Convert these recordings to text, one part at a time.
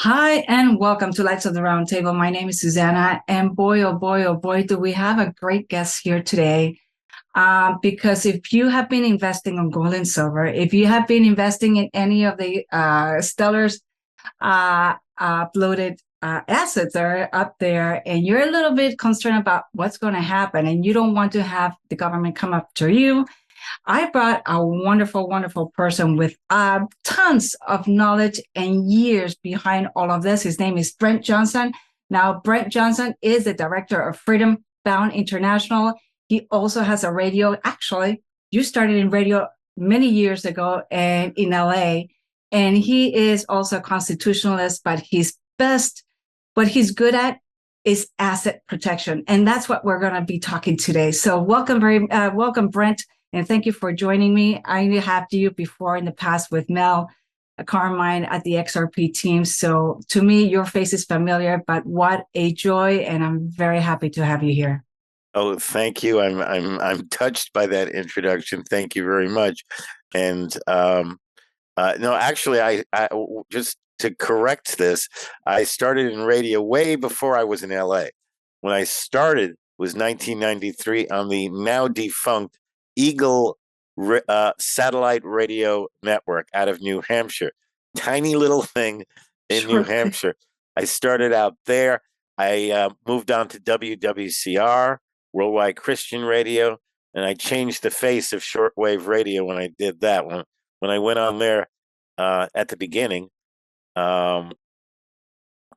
Hi, and welcome to Lights of the Round Table. My name is Susanna, and boy, oh boy, do we have a great guest here today. Because if you have been investing on gold and silver, if you have been investing in any of the Stellar's uploaded assets that are up there, and you're a little bit concerned about what's going to happen, and you don't want to have the government come up to you, I brought a wonderful, wonderful person with tons of knowledge and years behind all of this. His name is Brent Johnson. Now, Brent Johnson is the director of Freedom Bound International. He also has a radio. Actually, you started in radio many years ago and in LA. And he is also a constitutionalist, but what he's good at is asset protection. And that's what we're going to be talking today. So welcome, Brent. And thank you for joining me. I have you before in the past with Mel Carmine at the XRP team. So to me, your face is familiar, but what a joy. And I'm very happy to have you here. Oh, thank you. I'm touched by that introduction. Thank you very much. And no, actually, I just to correct this, I started in radio way before I was in LA. When I started was 1993 on the now defunct Eagle satellite radio network out of New Hampshire. Tiny little thing in New Sure. Hampshire. I started out there. I moved on to WWCR, Worldwide Christian Radio, and I changed the face of shortwave radio when I did that. When I went on there at the beginning, all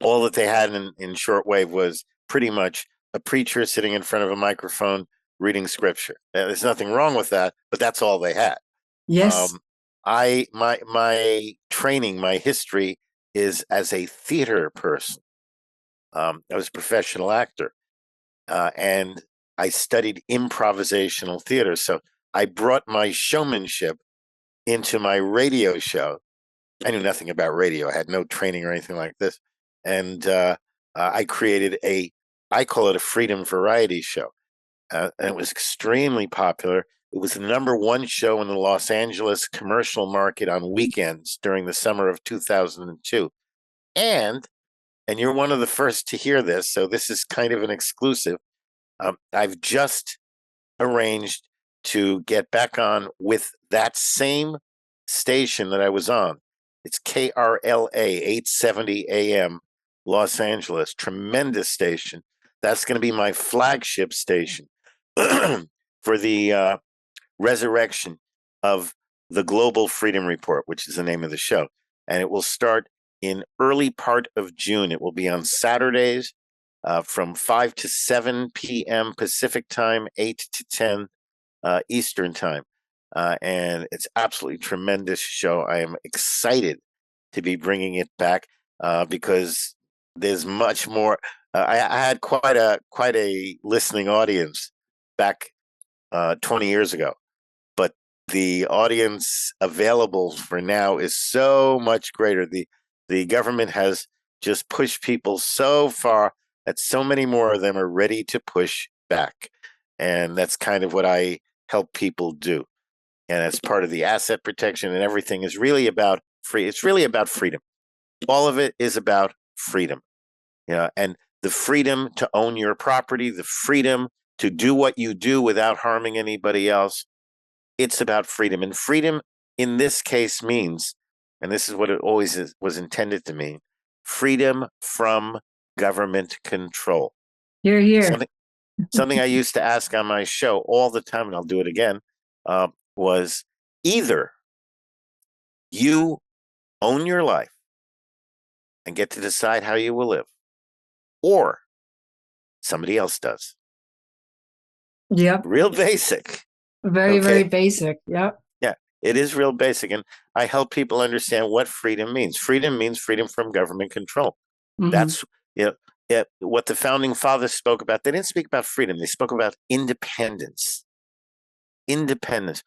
that they had in shortwave was pretty much a preacher sitting in front of a microphone reading scripture. There's nothing wrong with that, but that's all they had. Yes. My training, my history is as a theater person. I was a professional actor, and I studied improvisational theater. So I brought my showmanship into my radio show. I knew nothing about radio. I had no training or anything like this. And I created I call it a freedom variety show. And it was extremely popular. It was the #1 show in the Los Angeles commercial market on weekends during the summer of 2002. And you're one of the first to hear this, so this is kind of an exclusive. I've just arranged to get back on with that same station that I was on. It's KRLA 870 AM, Los Angeles. Tremendous station. That's going to be my flagship station for the resurrection of the Global Freedom Report, which is the name of the show. And it will start in early part of June. It will be on Saturdays from 5 to 7 p.m. Pacific time, 8 to 10 Eastern time. And it's absolutely tremendous show. I am excited to be bringing it back because there's much more. I had quite a listening audience back 20 years ago, but the audience available for now is so much greater. The government has just pushed people so far that so many more of them are ready to push back, and that's kind of what I help people do. And as part of the asset protection and everything is really about free. It's really about freedom. All of it is about freedom, and the freedom to own your property, the freedom to do what you do without harming anybody else. It's about freedom. And freedom in this case means, and this is what it always was intended to mean, freedom from government control. You're here. Something I used to ask on my show all the time, and I'll do it again, was either you own your life and get to decide how you will live, or somebody else does. Yep. Real basic. Very, Okay. very basic. Yep. Yeah, it is real basic. And I help people understand what freedom means. Freedom means freedom from government control. Mm-hmm. That's what the founding fathers spoke about. They didn't speak about freedom. They spoke about independence. Independence.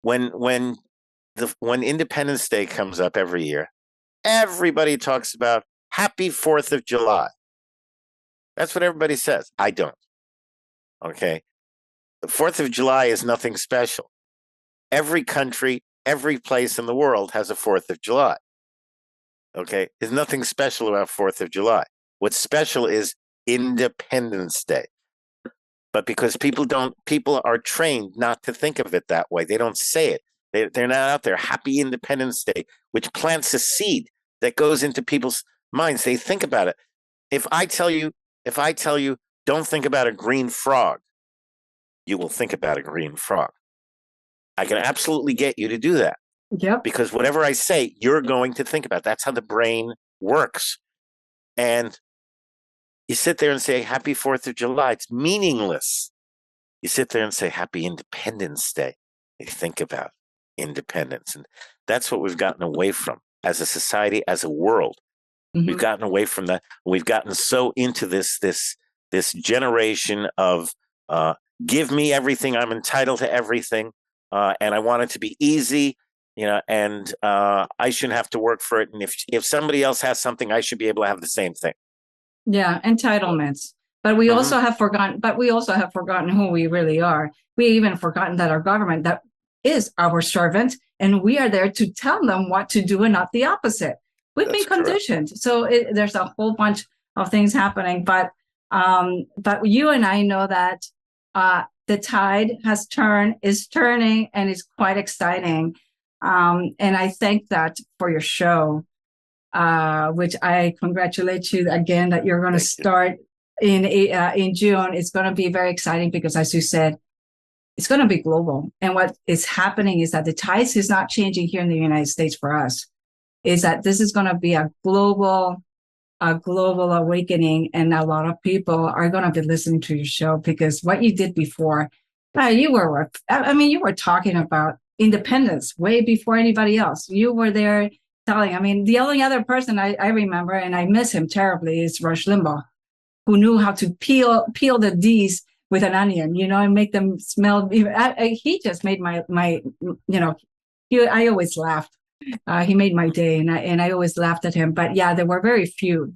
When Independence Day comes up every year, everybody talks about Happy 4th of July. That's what everybody says. I don't. Okay. The 4th of July is nothing special. Every country, every place in the world has a 4th of July. Okay, there's nothing special about 4th of July. What's special is Independence Day. But because people are trained not to think of it that way. They don't say it. They're not out there. Happy Independence Day, which plants a seed that goes into people's minds. They think about it. If I tell you, don't think about a green frog, you will think about a green frog. I can absolutely get you to do that. Yep. Because whatever I say, you're going to think about. That's how the brain works. And you sit there and say, Happy 4th of July. It's meaningless. You sit there and say, Happy Independence Day. They think about independence. And that's what we've gotten away from as a society, as a world. We've gotten away from that. We've gotten so into this generation of give me everything. I'm entitled to everything. And I want it to be easy, and I shouldn't have to work for it. And if somebody else has something, I should be able to have the same thing. Yeah, entitlements. But we also have forgotten who we really are. We even forgotten that our government that is our servant, and we are there to tell them what to do and not the opposite. We've been conditioned. Correct. So there's a whole bunch of things happening. But you and I know that the tide is turning, and it's quite exciting. And I thank that for your show. Which I congratulate you again that you're going to start in June. It's going to be very exciting because, as you said, it's going to be global. And what is happening is that the tides is not changing here in the United States for us. Is that this is going to be a global awakening, and a lot of people are going to be listening to your show because what you did before, you were talking about independence way before anybody else. You were there telling. I mean, the only other person I remember, and I miss him terribly, is Rush Limbaugh, who knew how to peel the D's with an onion, and make them smell. He just made my I always laughed. He made my day, and I always laughed at him. But yeah, there were very few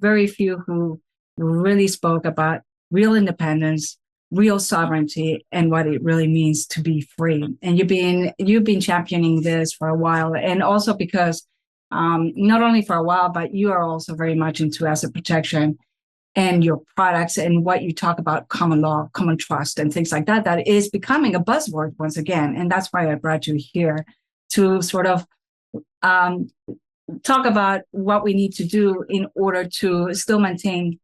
who really spoke about real independence, real sovereignty, and what it really means to be free. And you've been championing this for a while, and also because not only for a while, but you are also very much into asset protection and your products and what you talk about, common law, common trust, and things like that. That is becoming a buzzword once again, and that's why I brought you here to sort of talk about what we need to do in order to still maintain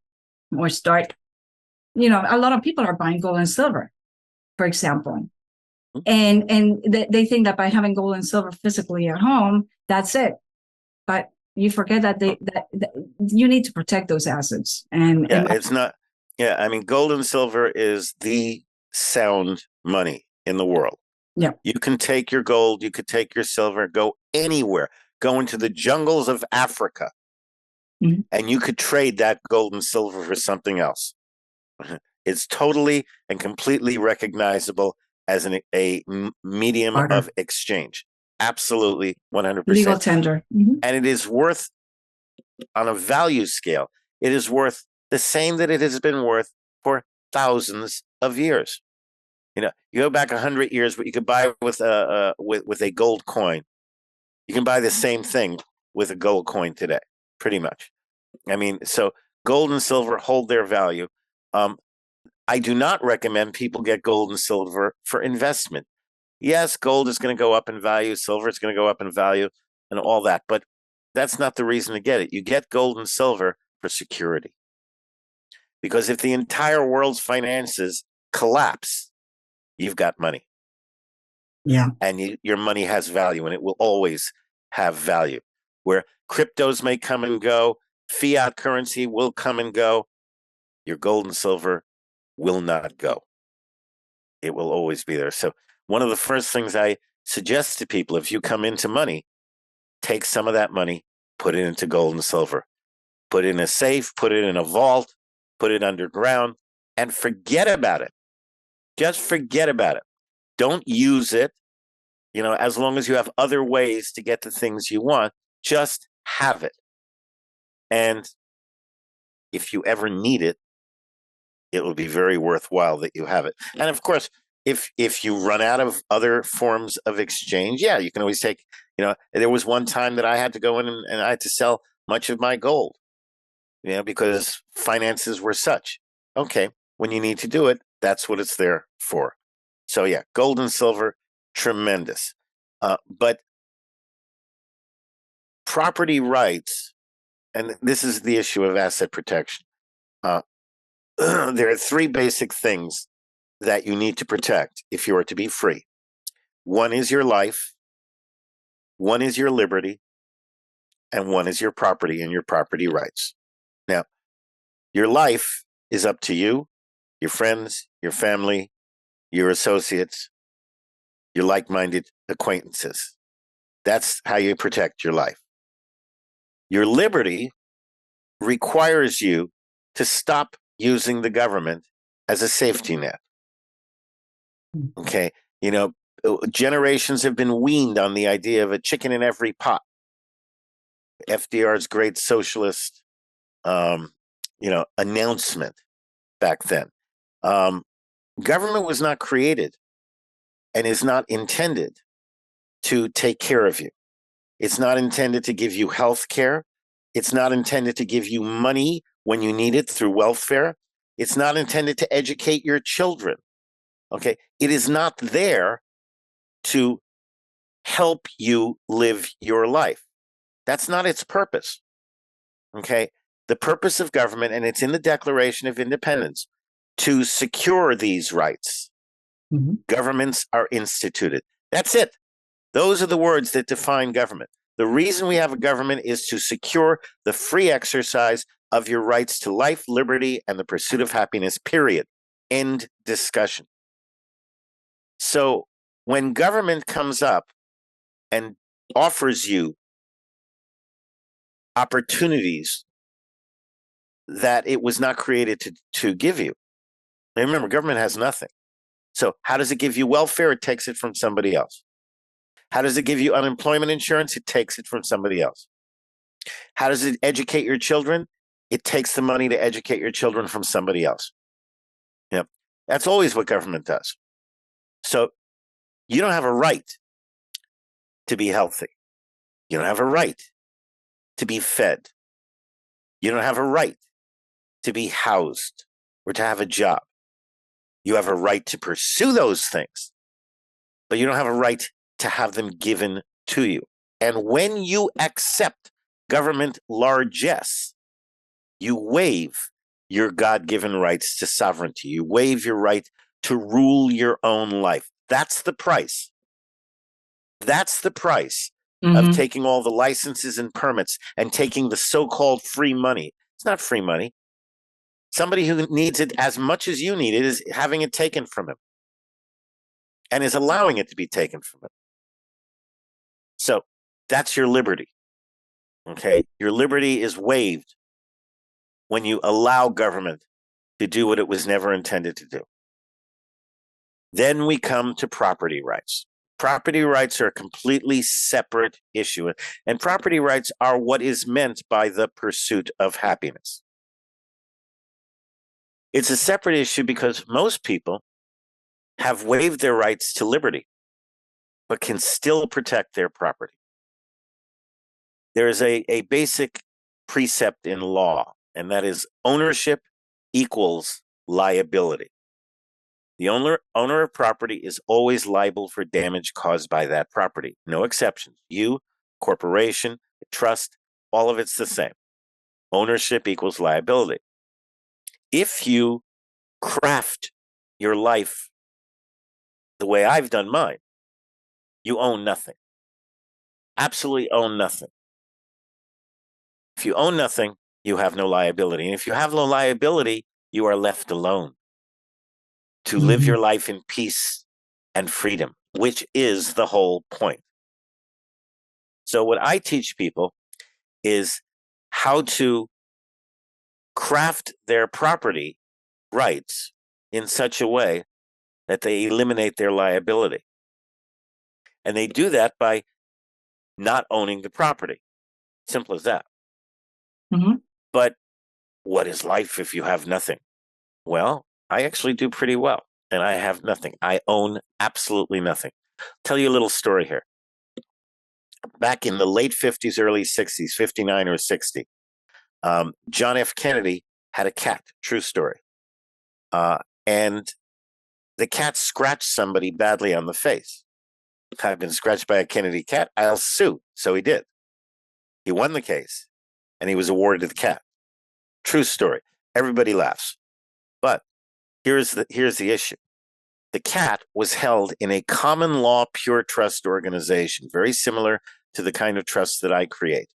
or start. A lot of people are buying gold and silver, for example, and they think that by having gold and silver physically at home, that's it. But you forget that that you need to protect those assets. It's not. Yeah, I mean, gold and silver is the sound money in the world. Yeah, you can take your gold, you could take your silver, go anywhere, go into the jungles of Africa, and you could trade that gold and silver for something else. It's totally and completely recognizable as a medium of exchange. Absolutely, 100%. Legal tender. And it is worth, on a value scale, it is worth the same that it has been worth for thousands of years. You go back 100 years, what you could buy with a gold coin, you can buy the same thing with a gold coin today, pretty much. I mean, so gold and silver hold their value. I do not recommend people get gold and silver for investment. Yes, gold is going to go up in value, silver is going to go up in value, and all that, but that's not the reason to get it. You get gold and silver for security. Because if the entire world's finances collapse, you've got money. Yeah. And your money has value, and it will always have value. Where cryptos may come and go, fiat currency will come and go, your gold and silver will not go. It will always be there. So one of the first things I suggest to people, if you come into money, take some of that money, put it into gold and silver. Put it in a safe, put it in a vault, put it underground, and forget about it. Just forget about it. Don't use it, as long as you have other ways to get the things you want, just have it. And if you ever need it, it will be very worthwhile that you have it. And of course, if you run out of other forms of exchange, you can always take, there was one time that I had to go in and I had to sell much of my gold, because finances were such. Okay, when you need to do it, that's what it's there for. So yeah, gold and silver, tremendous. But property rights, and this is the issue of asset protection. There are three basic things that you need to protect if you are to be free. One is your life, one is your liberty, and one is your property and your property rights. Now, your life is up to you, your friends, your family, your associates, your like-minded acquaintances. That's how you protect your life. Your liberty requires you to stop using the government as a safety net. Okay, generations have been weaned on the idea of a chicken in every pot. FDR's great socialist, announcement back then. Government was not created and is not intended to take care of you. It's not intended to give you health care. It's not intended to give you money when you need it through welfare. It's not intended to educate your children. Okay, it is not there to help you live your life. That's not its purpose. Okay, the purpose of government, and it's in the Declaration of Independence, to secure these rights. Mm-hmm. Governments are instituted. That's it. Those are the words that define government. The reason we have a government is to secure the free exercise of your rights to life, liberty, and the pursuit of happiness, period. End discussion. So when government comes up and offers you opportunities that it was not created to give you, and remember, government has nothing. So how does it give you welfare? It takes it from somebody else. How does it give you unemployment insurance? It takes it from somebody else. How does it educate your children? It takes the money to educate your children from somebody else. Yep. That's always what government does. So you don't have a right to be healthy. You don't have a right to be fed. You don't have a right to be housed or to have a job. You have a right to pursue those things, but you don't have a right to have them given to you. And when you accept government largesse, you waive your God-given rights to sovereignty. You waive your right to rule your own life. That's the price. That's the price of taking all the licenses and permits and taking the so-called free money. It's not free money. Somebody who needs it as much as you need it is having it taken from him and is allowing it to be taken from him. So that's your liberty. Okay, your liberty is waived when you allow government to do what it was never intended to do. Then we come to property rights. Property rights are a completely separate issue, and property rights are what is meant by the pursuit of happiness. It's a separate issue because most people have waived their rights to liberty, but can still protect their property. There is a basic precept in law, and that is ownership equals liability. The owner of property is always liable for damage caused by that property. No exceptions. You, corporation, trust, all of it's the same. Ownership equals liability. If you craft your life the way I've done mine, you own nothing. Absolutely own nothing. If you own nothing, you have no liability. And if you have no liability, you are left alone to live your life in peace and freedom, which is the whole point. So what I teach people is how to craft their property rights in such a way that they eliminate their liability. And they do that by not owning the property. Simple as that. But what is life if you have nothing? Well, I actually do pretty well, and I have nothing. I own absolutely nothing. Tell you a little story here. back in the late 50s, early 60s, 59 or 60, John F. Kennedy had a cat, true story. And the cat scratched somebody badly on the face. I've been scratched by a Kennedy cat, I'll sue. So he did. He won the case, and he was awarded the cat. True story. Everybody laughs. But here's the issue. The cat was held in a common law pure trust organization, very similar to the kind of trust that I create.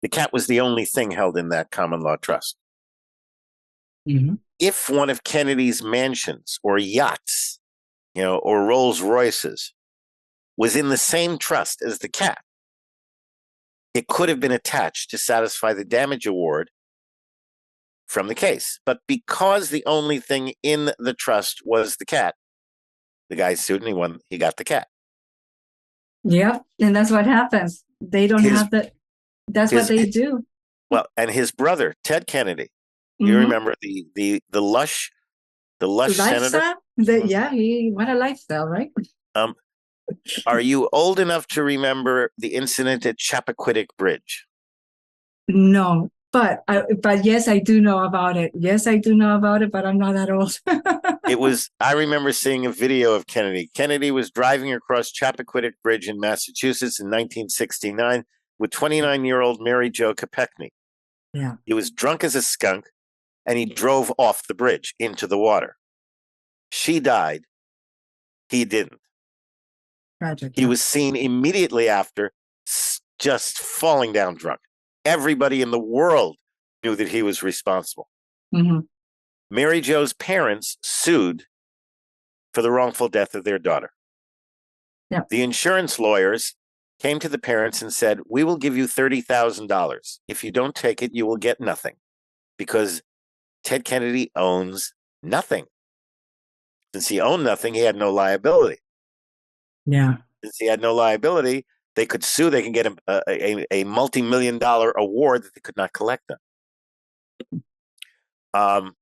The cat was the only thing held in that common law trust. Mm-hmm. If one of Kennedy's mansions or yachts, or Rolls Royces was in the same trust as the cat, it could have been attached to satisfy the damage award from the case. But because the only thing in the trust was the cat, the guy sued and he won. He got the cat. Yep, and that's what happens. They don't have that. That's what they do. Well, and his brother, Ted Kennedy, you remember the lush senator? Yeah, he what a lifestyle, right? Are you old enough to remember the incident at Chappaquiddick Bridge? No, but yes, I do know about it. Yes, I do know about it, but I'm not that old. I remember seeing a video of Kennedy. Kennedy was driving across Chappaquiddick Bridge in Massachusetts in 1969 with 29-year-old Mary Jo Kopechne. Yeah. He was drunk as a skunk, and he drove off the bridge into the water. She died. He didn't. Tragic. He was seen immediately after just falling down drunk. Everybody in the world knew that he was responsible. Mm-hmm. Mary Jo's parents sued for the wrongful death of their daughter. Yep. The insurance lawyers came to the parents and said, we will give you $30,000. If you don't take it, you will get nothing, because Ted Kennedy owns nothing. Since he owned nothing, he had no liability. Yeah. Since he had no liability, they could sue. They can get a multi-million-dollar award that they could not collect them.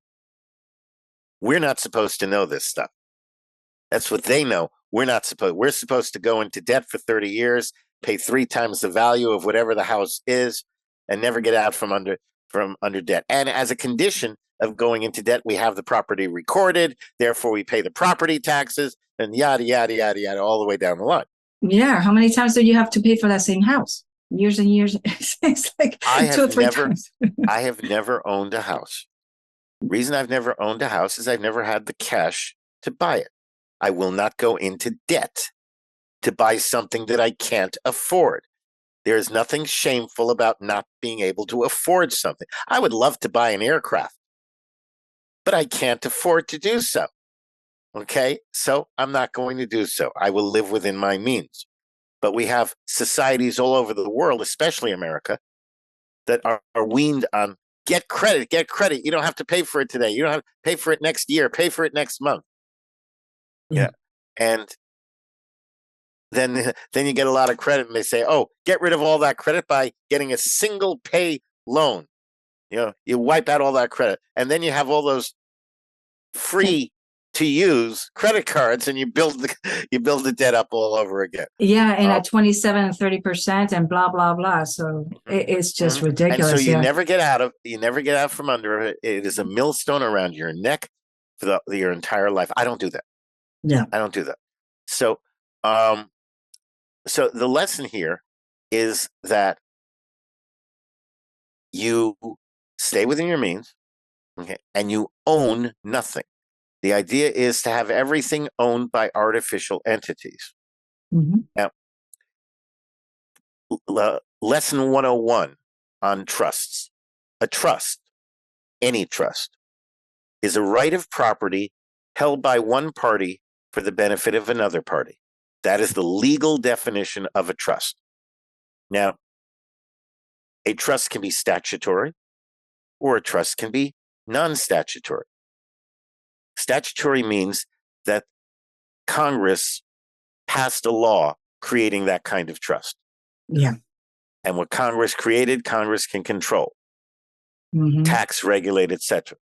We're not supposed to know this stuff. That's what they know. We're supposed to go into debt for 30 years, pay 3 times the value of whatever the house is, and never get out from under debt. And as a condition of going into debt, we have the property recorded. Therefore, we pay the property taxes and yada, yada, yada, yada, all the way down the line. Yeah. How many times do you have to pay for that same house? Years and years. It's like 2 or 3 times. I have never owned a house. The reason I've never owned a house is I've never had the cash to buy it. I will not go into debt to buy something that I can't afford. There is nothing shameful about not being able to afford something. I would love to buy an aircraft, but I can't afford to do so. Okay, so I'm not going to do so. I will live within my means. But we have societies all over the world, especially America, that are weaned on get credit. You don't have to pay for it today. You don't have to pay for it next year. Pay for it next month. Yeah. And then you get a lot of credit, and they say, oh, get rid of all that credit by getting a single pay loan. You wipe out all that credit, and then you have all those free to use credit cards, and you build the debt up all over again. Yeah, and at 27 and 30% and blah blah blah. So it's just ridiculous. And so you never get out from under it. It is a millstone around your neck for your entire life. I don't do that. Yeah, I don't do that. So, so the lesson here is that you stay within your means, okay, and you own nothing. The idea is to have everything owned by artificial entities. Mm-hmm. Now, lesson 101 on trusts. A trust, any trust, is a right of property held by one party for the benefit of another party. That is the legal definition of a trust. Now, a trust can be statutory, or a trust can be non-statutory. Statutory means that Congress passed a law creating that kind of trust. Yeah. And what Congress created, Congress can control, tax, regulate, etc.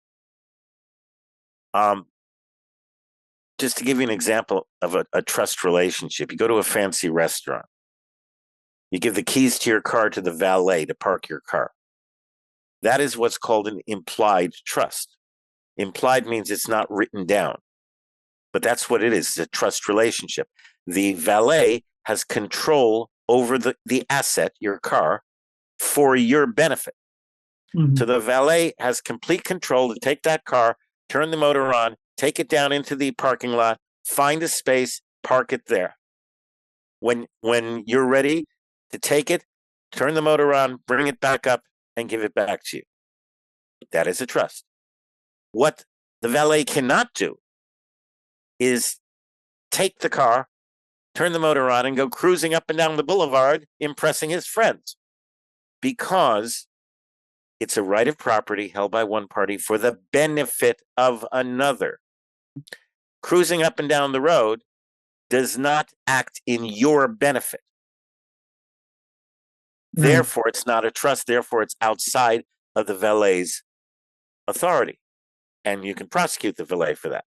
Just to give you an example of a trust relationship, you go to a fancy restaurant. You give the keys to your car to the valet to park your car. That is what's called an implied trust. Implied means it's not written down, but that's what it is. It's a trust relationship. The valet has control over the asset, your car, for your benefit. Mhm. So the valet has complete control to take that car, turn the motor on, take it down into the parking lot, find a space, park it there. When you're ready to take it, turn the motor on, bring it back up, and give it back to you. That is a trust. What the valet cannot do is take the car, turn the motor on, and go cruising up and down the boulevard, impressing his friends, because it's a right of property held by one party for the benefit of another. Cruising up and down the road does not act in your benefit. Right. Therefore, it's not a trust. Therefore, it's outside of the valet's authority. And you can prosecute the valet for that.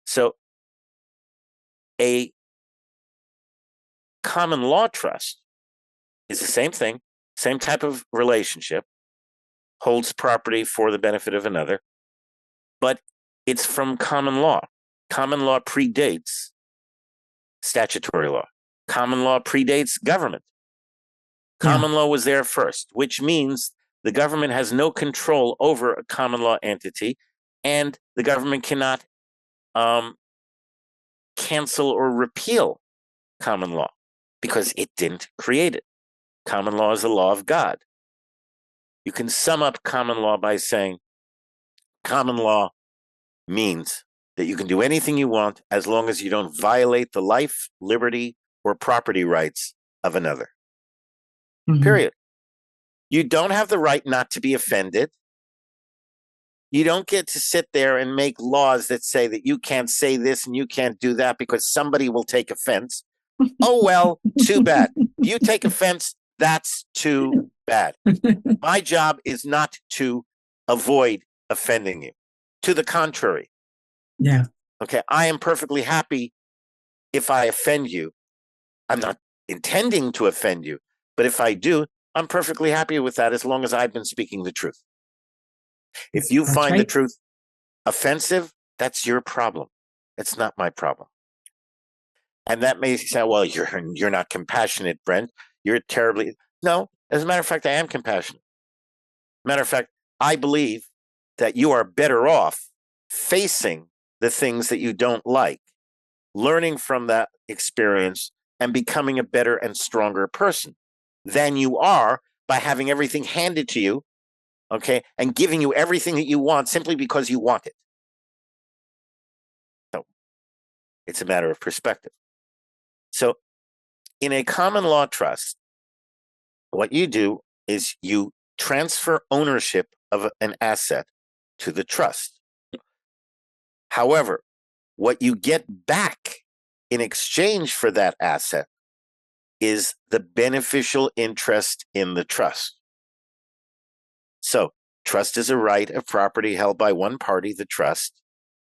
So a common law trust is the same thing, same type of relationship, holds property for the benefit of another, but it's from common law. Common law predates statutory law. Common law predates government. Common law was there first, which means the government has no control over a common law entity, and the government cannot cancel or repeal common law because it didn't create it. Common law is the law of God. You can sum up common law by saying common law means that you can do anything you want as long as you don't violate the life, liberty, or property rights of another. Mhm. Period. You don't have the right not to be offended. You don't get to sit there and make laws that say that you can't say this and you can't do that because somebody will take offense. Oh, well, too bad. You take offense, that's too bad. My job is not to avoid offending you. To the contrary. Yeah. Okay, I am perfectly happy if I offend you. I'm not intending to offend you, but if I do, I'm perfectly happy with that as long as I've been speaking the truth. If you That's find the right. truth offensive, that's your problem. It's not my problem. And that may sound, well, you're not compassionate, Brent. You're terribly. No, as a matter of fact, I am compassionate. Matter of fact, I believe that you are better off facing the things that you don't like, learning from that experience, and becoming a better and stronger person than you are by having everything handed to you, okay, and giving you everything that you want simply because you want it. So it's a matter of perspective. So in a common law trust, what you do is you transfer ownership of an asset to the trust. However, what you get back in exchange for that asset is the beneficial interest in the trust. So, trust is a right of property held by one party, the trust,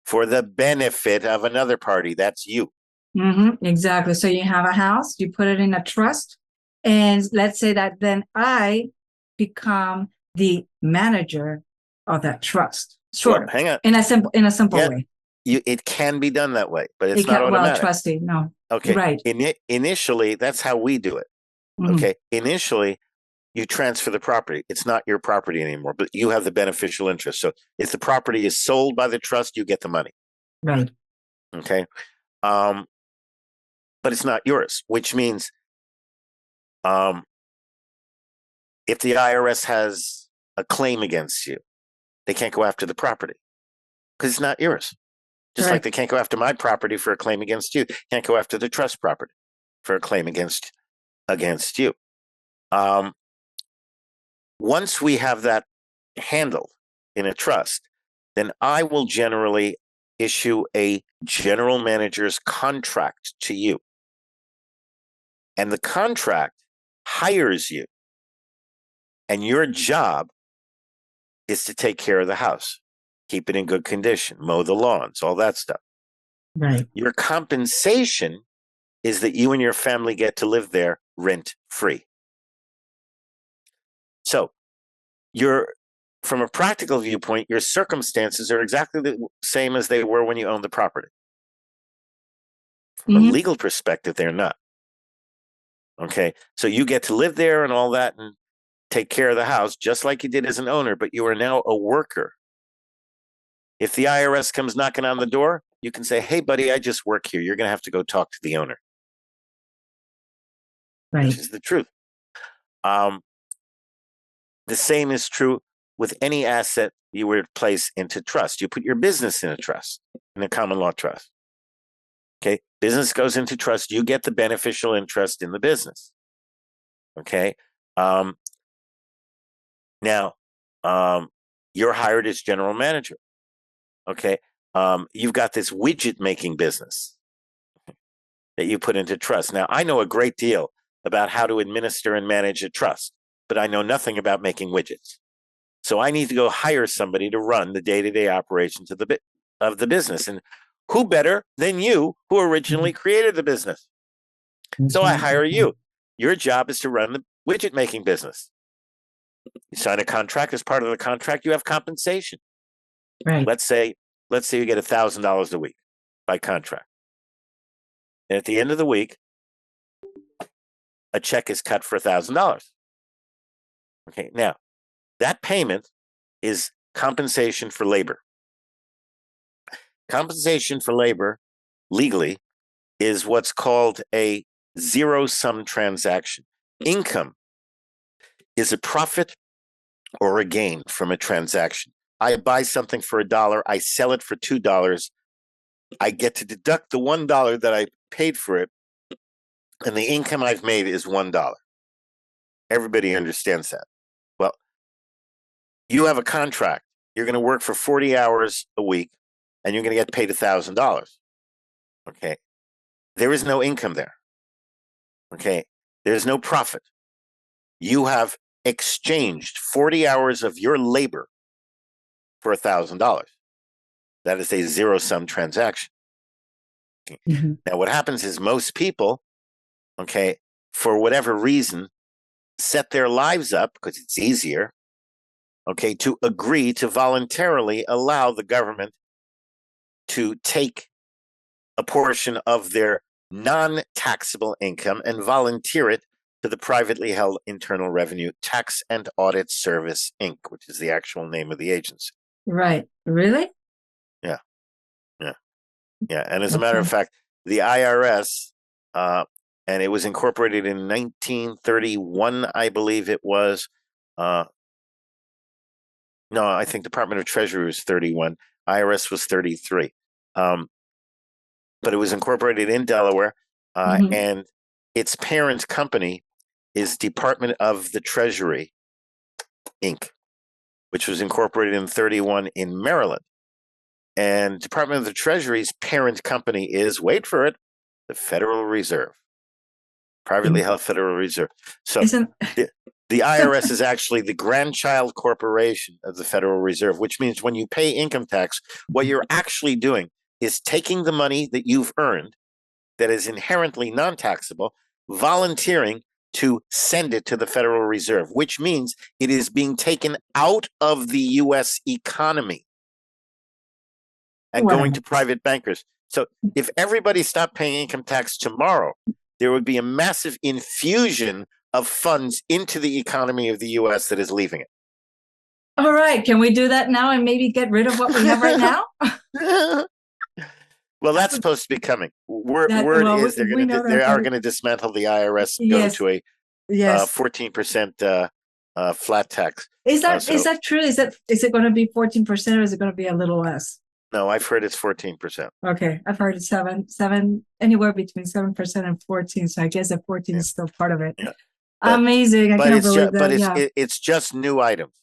for the benefit of another party. That's you. Exactly. So you have a house, you put it in a trust, and let's say that then I become the manager of that trust. Well, Sure. hang on. In a simple Yeah, way. it can be done that way, but it's It not can, well, automatic. trustee, no. Okay. Right. Initially, that's how we do it. Mhm. Okay. Initially, you transfer the property. It's not your property anymore, but you have the beneficial interest. So if the property is sold by the trust, you get the money. Right. Okay. But it's not yours, which means if the IRS has a claim against you, they can't go after the property because it's not yours. Just like Correct. they can't go after my property for a claim against you, can't go after the trust property for a claim against you. Once we have that handled in a trust, then I will generally issue a general manager's contract to you. And the contract hires you. And your job is to take care of the house, keep it in good condition, mow the lawns, all that stuff. Right. Your compensation is that you and your family get to live there rent free. So from a practical viewpoint, your circumstances are exactly the same as they were when you owned the property. From a legal perspective, they're not. Okay, so you get to live there and all that and take care of the house just like you did as an owner, but you are now a worker. If the IRS comes knocking on the door, you can say, hey, buddy, I just work here. You're going to have to go talk to the owner. Right. Which is the truth. The same is true with any asset you were to place into trust. You put your business in a trust, in a common law trust. Okay, business goes into trust. You get the beneficial interest in the business. Okay, now you're hired as general manager. Okay, you've got this widget making business that you put into trust. Now, I know a great deal about how to administer and manage a trust, but I know nothing about making widgets. So I need to go hire somebody to run the day-to-day operations of the business. And who better than you, who originally created the business? So I hire you. Your job is to run the widget making business. You sign a contract. As part of the contract, you have compensation. Right. Let's say you get $1,000 a week by contract. And at the end of the week, a check is cut for $1,000. Okay, now that payment is compensation for labor. Compensation for labor legally is what's called a zero-sum transaction. Income is a profit or a gain from a transaction. I buy something for $1, I sell it for $2. I get to deduct the $1 that I paid for it, and the income I've made is $1. Everybody understands that. Well, you have a contract. You're going to work for 40 hours a week, and you're going to get paid $1,000. Okay. There is no income there. Okay. There's no profit. You have exchanged 40 hours of your labor for $1,000. That is a zero-sum transaction. Okay. Now, what happens is most people, okay, for whatever reason, set their lives up, because it's easier, okay, to agree to voluntarily allow the government to take a portion of their non-taxable income and volunteer it to the privately held Internal Revenue Tax and Audit Service, Inc., which is the actual name of the agency. Right. Really? Yeah. Yeah. Yeah. And as a matter of fact, the IRS, and it was incorporated in 1931, I believe it was. No, I think Department of Treasury was 31. IRS was 33. But it was incorporated in Delaware, and its parent company is Department of the Treasury, Inc., which was incorporated in 31 in Maryland. And Department of the Treasury's parent company is, wait for it, the Federal Reserve, privately held Federal Reserve. So the IRS is actually the grandchild corporation of the Federal Reserve, which means when you pay income tax, what you're actually doing is taking the money that you've earned that is inherently non-taxable, volunteering to send it to the Federal Reserve, which means it is being taken out of the U.S. economy and going to private bankers. So if everybody stopped paying income tax tomorrow, there would be a massive infusion of funds into the economy of the U.S. that is leaving it. All right. Can we do that now and maybe get rid of what we have right now? Well, that's supposed to be coming. Word is they are going to dismantle the IRS, go to a 14% flat tax. Is that true? Is it going to be 14% or is it going to be a little less? No, I've heard it's 14%. Okay, I've heard it's seven, anywhere between 7% and 14%. So I guess that 14 is still part of it. Yeah. Amazing! I can't believe that. But it's just new items.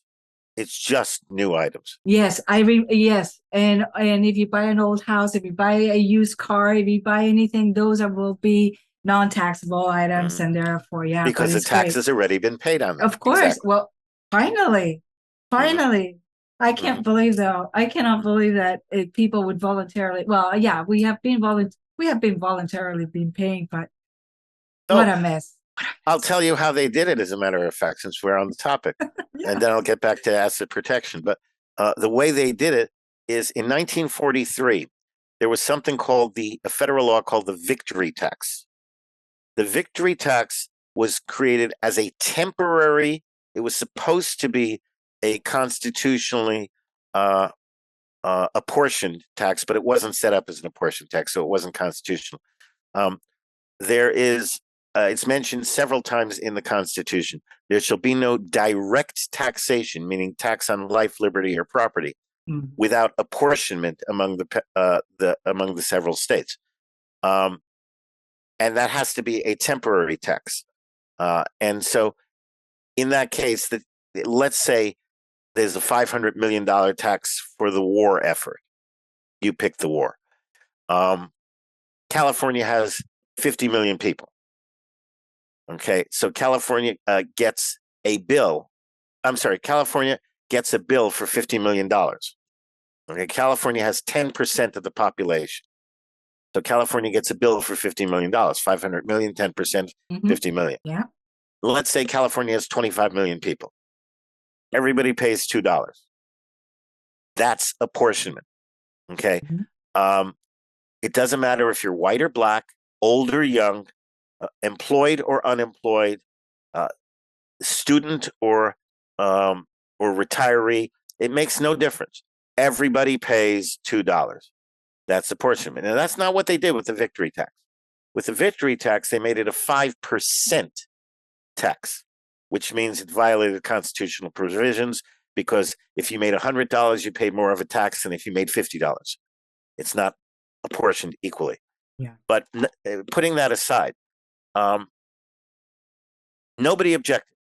It's just new items. Yes, yes, and if you buy an old house, if you buy a used car, if you buy anything, those will be non-taxable items, and therefore, because the tax has already been paid on them. Of course. Exactly. Well, finally, I can't believe though. I cannot believe that people would voluntarily. Well, yeah, we We have been voluntarily been paying, but what Oh, a mess. I'll tell you how they did it, as a matter of fact, since we're on the topic, Yeah. and then I'll get back to asset protection. But the way they did it is in 1943, there was something called a federal law called the victory tax. The victory tax was created as a temporary, it was supposed to be a constitutionally apportioned tax, but it wasn't set up as an apportioned tax, so it wasn't constitutional. Um, there is, it's mentioned several times in the Constitution. There shall be no direct taxation, meaning tax on life, liberty, or property, without apportionment among the several states, and that has to be a temporary tax. And so, in that case, let's say there's a $500 million tax for the war effort. You pick the war. California has 50 million people. Okay, so California gets a bill. I'm sorry, California gets a bill for $50 million. Okay, California has 10% of the population. So California gets a bill for $50 million, 500 million, 10%, 50 million. Yeah. Let's say California has 25 million people. Everybody pays $2. That's apportionment. Okay. It doesn't matter if you're white or black, old or young, employed or unemployed, student or retiree. It makes no difference. Everybody pays $2. That's apportionment. And that's not what they did with the victory tax. With the victory tax, they made it a 5% tax, which means it violated constitutional provisions, because if you made $100, you paid more of a tax than if you made $50. It's not apportioned equally. Yeah. But putting that aside, nobody objected.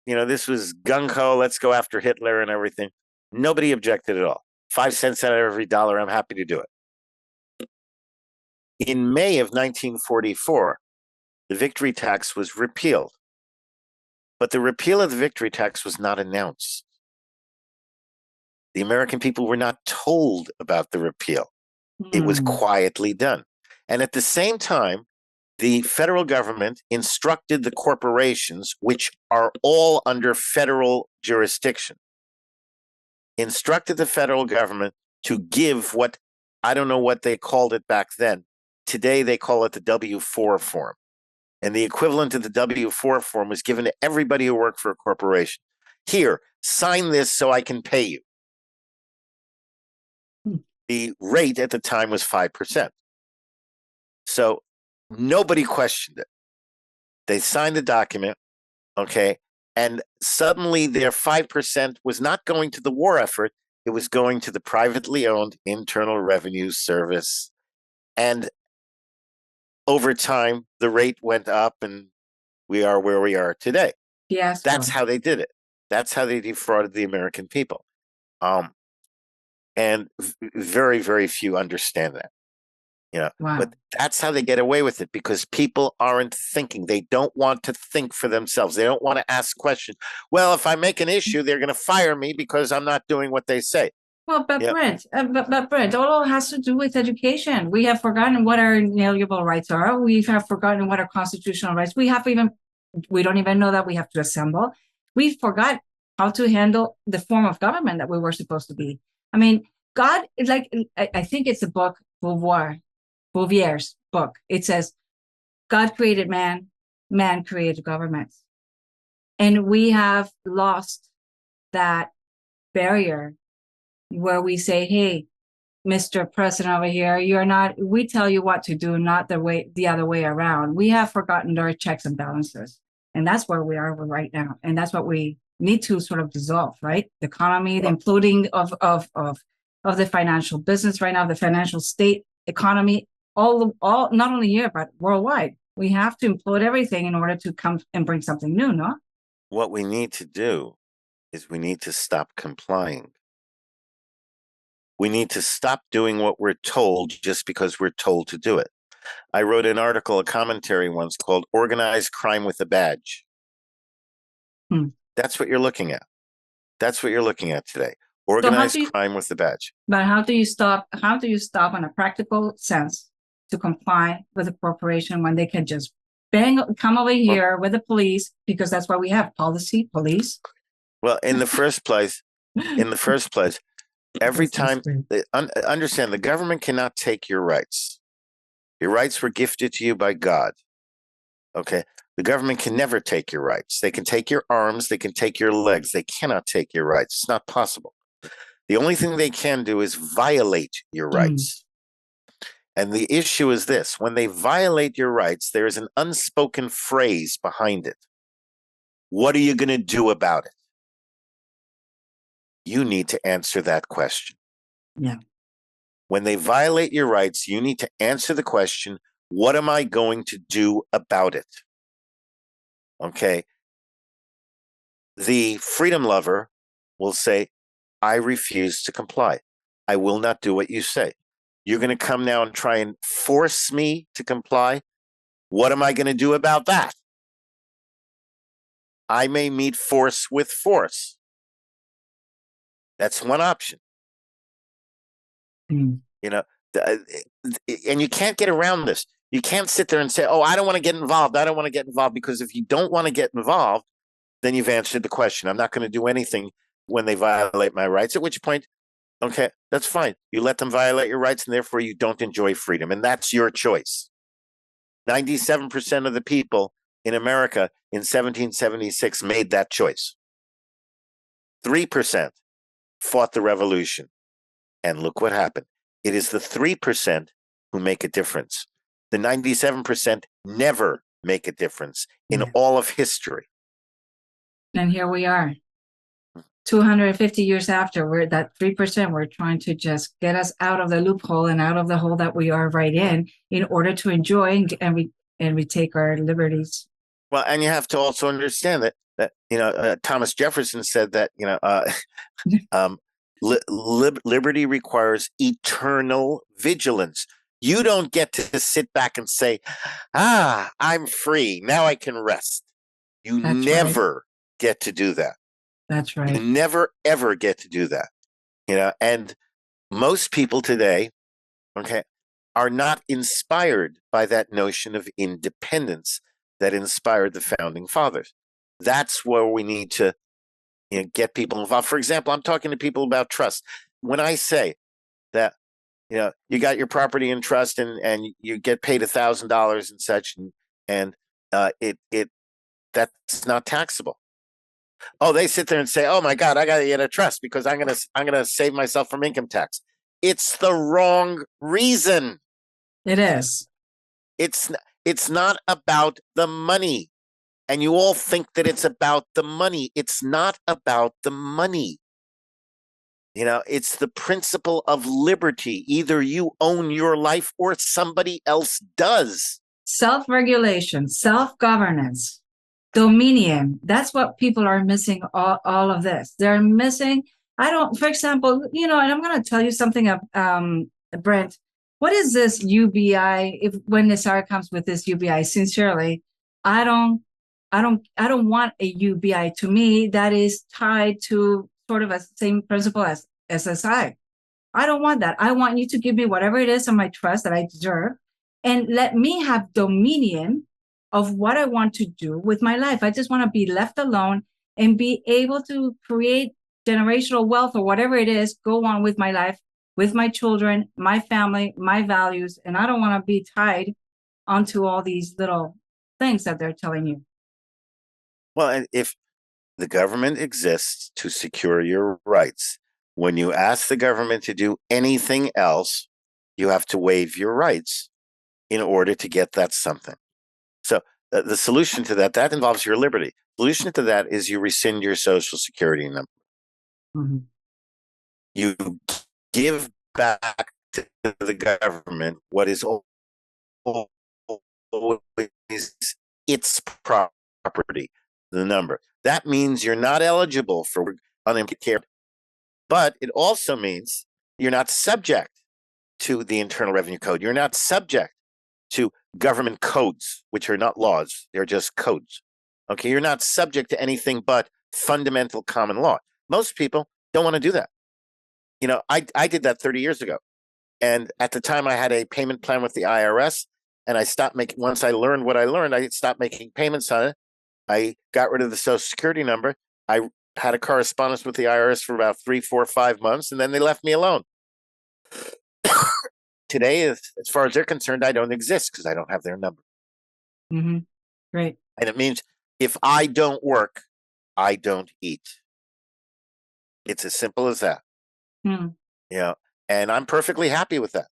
This was gung-ho, let's go after Hitler and everything. Nobody objected at all. 5 cents out of every dollar, I'm happy to do it. In May of 1944, the victory tax was repealed. But the repeal of the victory tax was not announced. The American people were not told about the repeal. It was quietly done. And at the same time, the federal government instructed the corporations, which are all under federal jurisdiction, instructed the federal government to give what, I don't know what they called it back then. Today, they call it the W-4 form. And the equivalent of the W-4 form was given to everybody who worked for a corporation. Here, sign this so I can pay you. The rate at the time was 5%. So nobody questioned it. They signed the document, okay, and suddenly their 5% was not going to the war effort. It was going to the privately owned Internal Revenue Service. And over time, the rate went up, and we are where we are today. Yes. That's how they did it. That's how they defrauded the American people. And very, very few understand that. Wow. But that's how they get away with it, because people aren't thinking. They don't want to think for themselves. They don't want to ask questions. Well, if I make an issue, they're going to fire me because I'm not doing what they say. Well, but Brent, all has to do with education. We have forgotten what our inalienable rights are. We have forgotten what our constitutional rights. We don't even know that we have to assemble. We forgot how to handle the form of government that we were supposed to be. I mean, God, I think it's a book, Bouvier's book. It says, God created man, man created governments. And we have lost that barrier where we say, hey, Mr. President over here, we tell you what to do, not the other way around. We have forgotten our checks and balances. And that's where we are right now. And that's what we need to sort of dissolve, right? The economy, the imploding of the financial business right now, the financial state economy, all not only here, but worldwide. We have to implode everything in order to come and bring something new, no? What we need to do is we need to stop complying. We need to stop doing what we're told just because we're told to do it. I wrote an article, a commentary once, called Organized Crime with a Badge. That's what you're looking at. That's what you're looking at today. Organized crime with a badge. But how do you stop in a practical sense to comply with a corporation when they can just come over here with the police, because that's why we have policy, police. Well, in the first place, every time understand the government cannot take your rights. Your rights were gifted to you by God. Okay. The government can never take your rights. They can take your arms, they can take your legs. They cannot take your rights. It's not possible. The only thing they can do is violate your rights. And the issue is this: when they violate your rights, there is an unspoken phrase behind it. What are you going to do about it? You need to answer that question. Yeah. When they violate your rights, you need to answer the question, what am I going to do about it? Okay. The freedom lover will say, I refuse to comply. I will not do what you say. You're going to come now and try and force me to comply. What am I going to do about that? I may meet force with force. That's one option. You know, and you can't get around this. You can't sit there and say, oh, I don't want to get involved. I don't want to get involved, because if you don't want to get involved, then you've answered the question. I'm not going to do anything when they violate my rights, at which point, okay, that's fine. You let them violate your rights, and therefore you don't enjoy freedom. And that's your choice. 97% of the people in America in 1776 made that choice. 3% fought the revolution. And look what happened. It is the 3% who make a difference. The 97% never make a difference in all of history. And here we are. 250 years after, we're that 3%, we're trying to just get us out of the loophole and out of the hole that we are right in order to enjoy and we take our liberties. Well, and you have to also understand that Thomas Jefferson said that liberty requires eternal vigilance. You don't get to sit back and say, I'm free, now I can rest. You never get to do that. That's right. You never, ever get to do that. And most people today, are not inspired by that notion of independence that inspired the founding fathers. That's where we need to get people involved. For example, I'm talking to people about trust. When I say that, you got your property in trust and you get paid $1,000 and such, and that's not taxable. Oh, they sit there and say, "Oh my God, I got to get a trust because I'm gonna save myself from income tax." It's the wrong reason. It is. It's not about the money. And you all think that it's about the money. It's not about the money. It's the principle of liberty. Either you own your life or somebody else does. Self-regulation, self-governance, dominion. That's what people are missing, all of this. They're missing. For example, and I'm going to tell you something, Brent, what is this UBI? When Nisara comes with this UBI, sincerely, I don't want a UBI. To me, that is tied to sort of a same principle as SSI. I don't want that. I want you to give me whatever it is on my trust that I deserve, and let me have dominion of what I want to do with my life. I just want to be left alone and be able to create generational wealth or whatever it is, go on with my life, with my children, my family, my values. And I don't want to be tied onto all these little things that they're telling you. Well, and if the government exists to secure your rights, when you ask the government to do anything else, you have to waive your rights in order to get that something. So the solution to that involves your liberty. The solution to that is you rescind your Social Security number. Mm-hmm. You give back to the government what is always its property, the number. That means you're not eligible for unemployment care, but it also means you're not subject to the Internal Revenue Code. You're not subject to government codes, which are not laws. They're just codes. Okay, you're not subject to anything but fundamental common law. Most people don't want to do that. I did that 30 years ago. And at the time, I had a payment plan with the IRS, and I stopped making. Once I learned what I learned, I stopped making payments on it. I got rid of the Social Security number. I had a correspondence with the IRS for about 3, 4, 5 months, and then they left me alone. Today, as far as they're concerned, I don't exist because I don't have their number. Mm-hmm. Right. And it means if I don't work, I don't eat. It's as simple as that. Mm. You know, and I'm perfectly happy with that.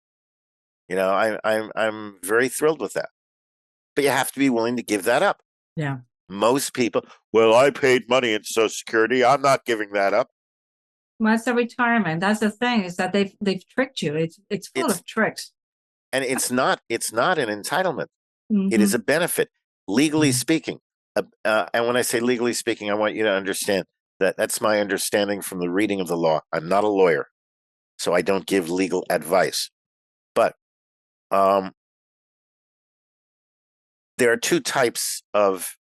You know, I'm very thrilled with that. But you have to be willing to give that up. Yeah. Most people, well, I paid money into Social Security. I'm not giving that up. Well, it's a retirement. That's the thing, is that they've tricked you. It's full of tricks. And it's not an entitlement. Mm-hmm. It is a benefit, legally speaking. And when I say legally speaking, I want you to understand that that's my understanding from the reading of the law. I'm not a lawyer, so I don't give legal advice. But there are two types of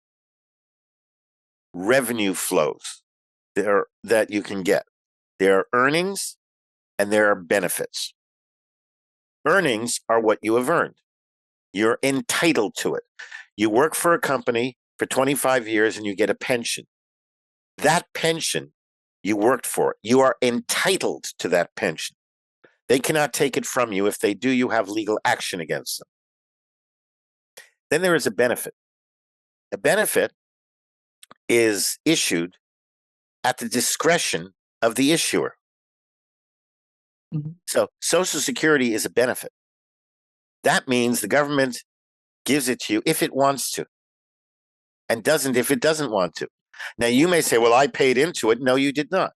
revenue flows that you can get. There are earnings and there are benefits. Earnings are what you have earned. You're entitled to it. You work for a company for 25 years and you get a pension. That pension, you worked for it. You are entitled to that pension. They cannot take it from you. If they do, you have legal action against them. Then there is a benefit. A benefit is issued at the discretion of the issuer. Mm-hmm. So Social Security is a benefit. That means the government gives it to you if it wants to, and doesn't if it doesn't want to. Now, you may say, well, I paid into it. No, you did not.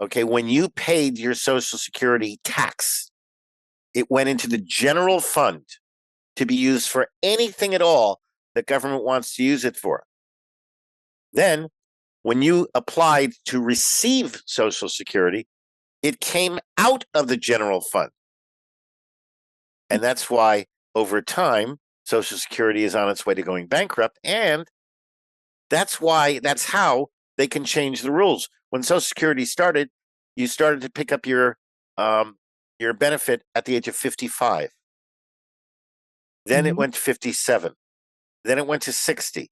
Okay, when you paid your Social Security tax, it went into the general fund to be used for anything at all that government wants to use it for. Then, when you applied to receive Social Security, it came out of the general fund. And that's why, over time, Social Security is on its way to going bankrupt. And that's how they can change the rules. When Social Security started, you started to pick up your benefit at the age of 55. Then it went to 57. Then it went to 60.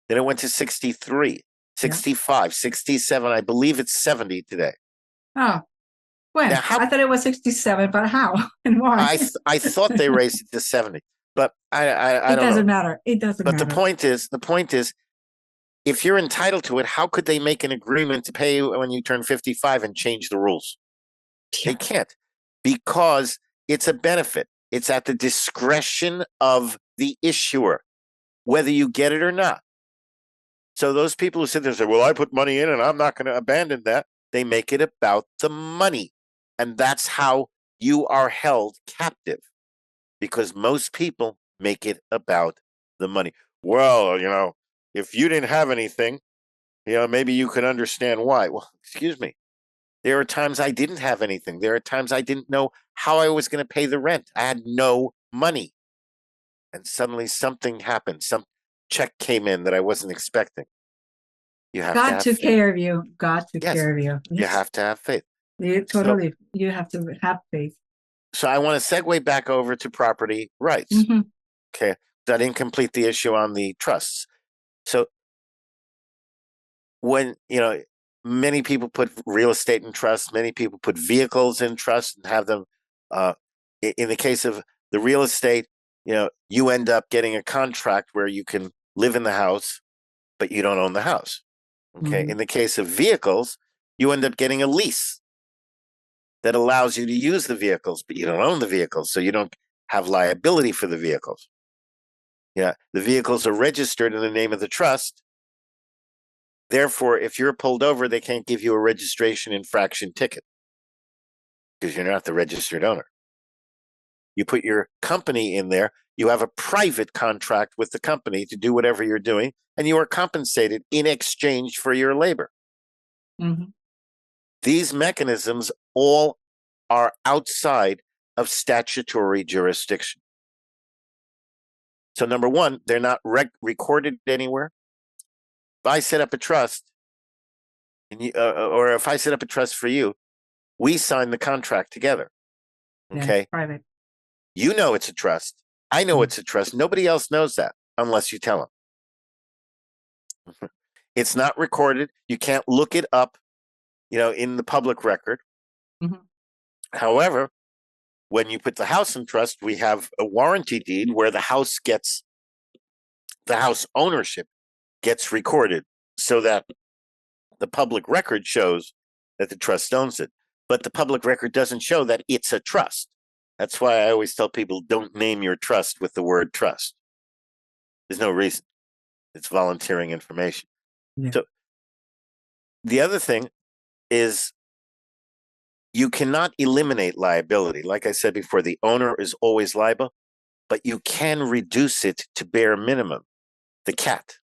Then it went to 63, 65, 67. I believe it's 70 today. Oh, when? Now, I thought it was 67, but how and why? I thought they raised it to 70, but I don't know. It doesn't matter. It doesn't matter. But the point is, if you're entitled to it, how could they make an agreement to pay you when you turn 55 and change the rules? Yeah. They can't, because it's a benefit. It's at the discretion of the issuer, whether you get it or not. So those people who sit there and say, well, I put money in and I'm not going to abandon that, they make it about the money. And that's how you are held captive, because most people make it about the money. Well, you know, if you didn't have anything, you know, maybe you could understand why. Well, excuse me. There are times I didn't have anything. There are times I didn't know how I was going to pay the rent. I had no money. And suddenly something happened. Some check came in that I wasn't expecting. You have God to have took faith. care of you. God took Yes, care of you. you have to have faith. You have to have faith. So I want to segue back over to property rights. Mm-hmm. Okay. I didn't complete the issue on the trusts. So when, you know, many people put real estate in trust, many people put vehicles in trust and have them, in the case of the real estate, you know, you end up getting a contract where you can live in the house, but you don't own the house. Okay. Mm-hmm. In the case of vehicles, you end up getting a lease that allows you to use the vehicles, but you don't own the vehicles, so you don't have liability for the vehicles. Yeah, the vehicles are registered in the name of the trust. Therefore, if you're pulled over, they can't give you a registration infraction ticket because you're not the registered owner. You put your company in there, you have a private contract with the company to do whatever you're doing, and you are compensated in exchange for your labor. Mm-hmm. These mechanisms all are outside of statutory jurisdiction. So number one, they're not recorded anywhere. If I set up a trust, and or if I set up a trust for you, we sign the contract together. Yeah, Okay. private. You know it's a trust. I know it's a trust. Nobody else knows that unless you tell them. It's not recorded. You can't look it up, in the public record. Mm-hmm. However, when you put the house in trust, we have a warranty deed where the house ownership gets recorded so that the public record shows that the trust owns it. But the public record doesn't show that it's a trust. That's why I always tell people, don't name your trust with the word trust. There's no reason. It's volunteering information. Yeah. So the other thing is you cannot eliminate liability. Like I said before, the owner is always liable, but you can reduce it to bare minimum. The cat,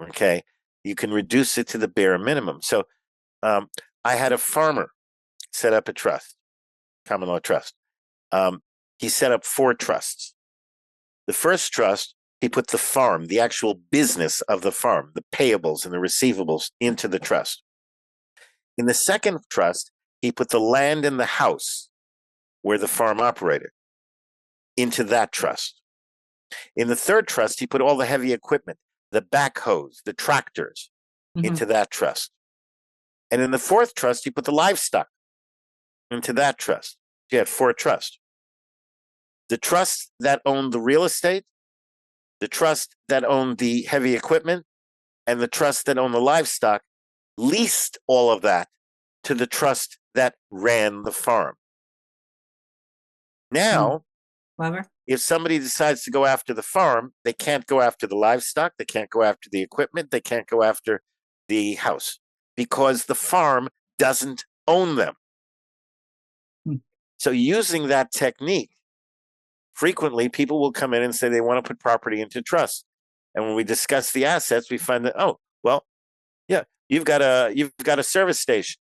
okay? You can reduce it to the bare minimum. So I had a farmer set up a trust, common law trust. He set up 4 trusts. The first trust, he put the farm, the actual business of the farm, the payables and the receivables into the trust. In the second trust, he put the land and the house where the farm operated into that trust. In the third trust, he put all the heavy equipment, the backhoes, the tractors, into that trust. And in the fourth trust, he put the livestock into that trust. He had 4 trusts. The trust that owned the real estate, the trust that owned the heavy equipment, and the trust that owned the livestock leased all of that to the trust that ran the farm. Now, if somebody decides to go after the farm, they can't go after the livestock, they can't go after the equipment, they can't go after the house because the farm doesn't own them. So using that technique, frequently people will come in and say they want to put property into trust. And when we discuss the assets, we find that, oh, well, yeah, you've got a service station.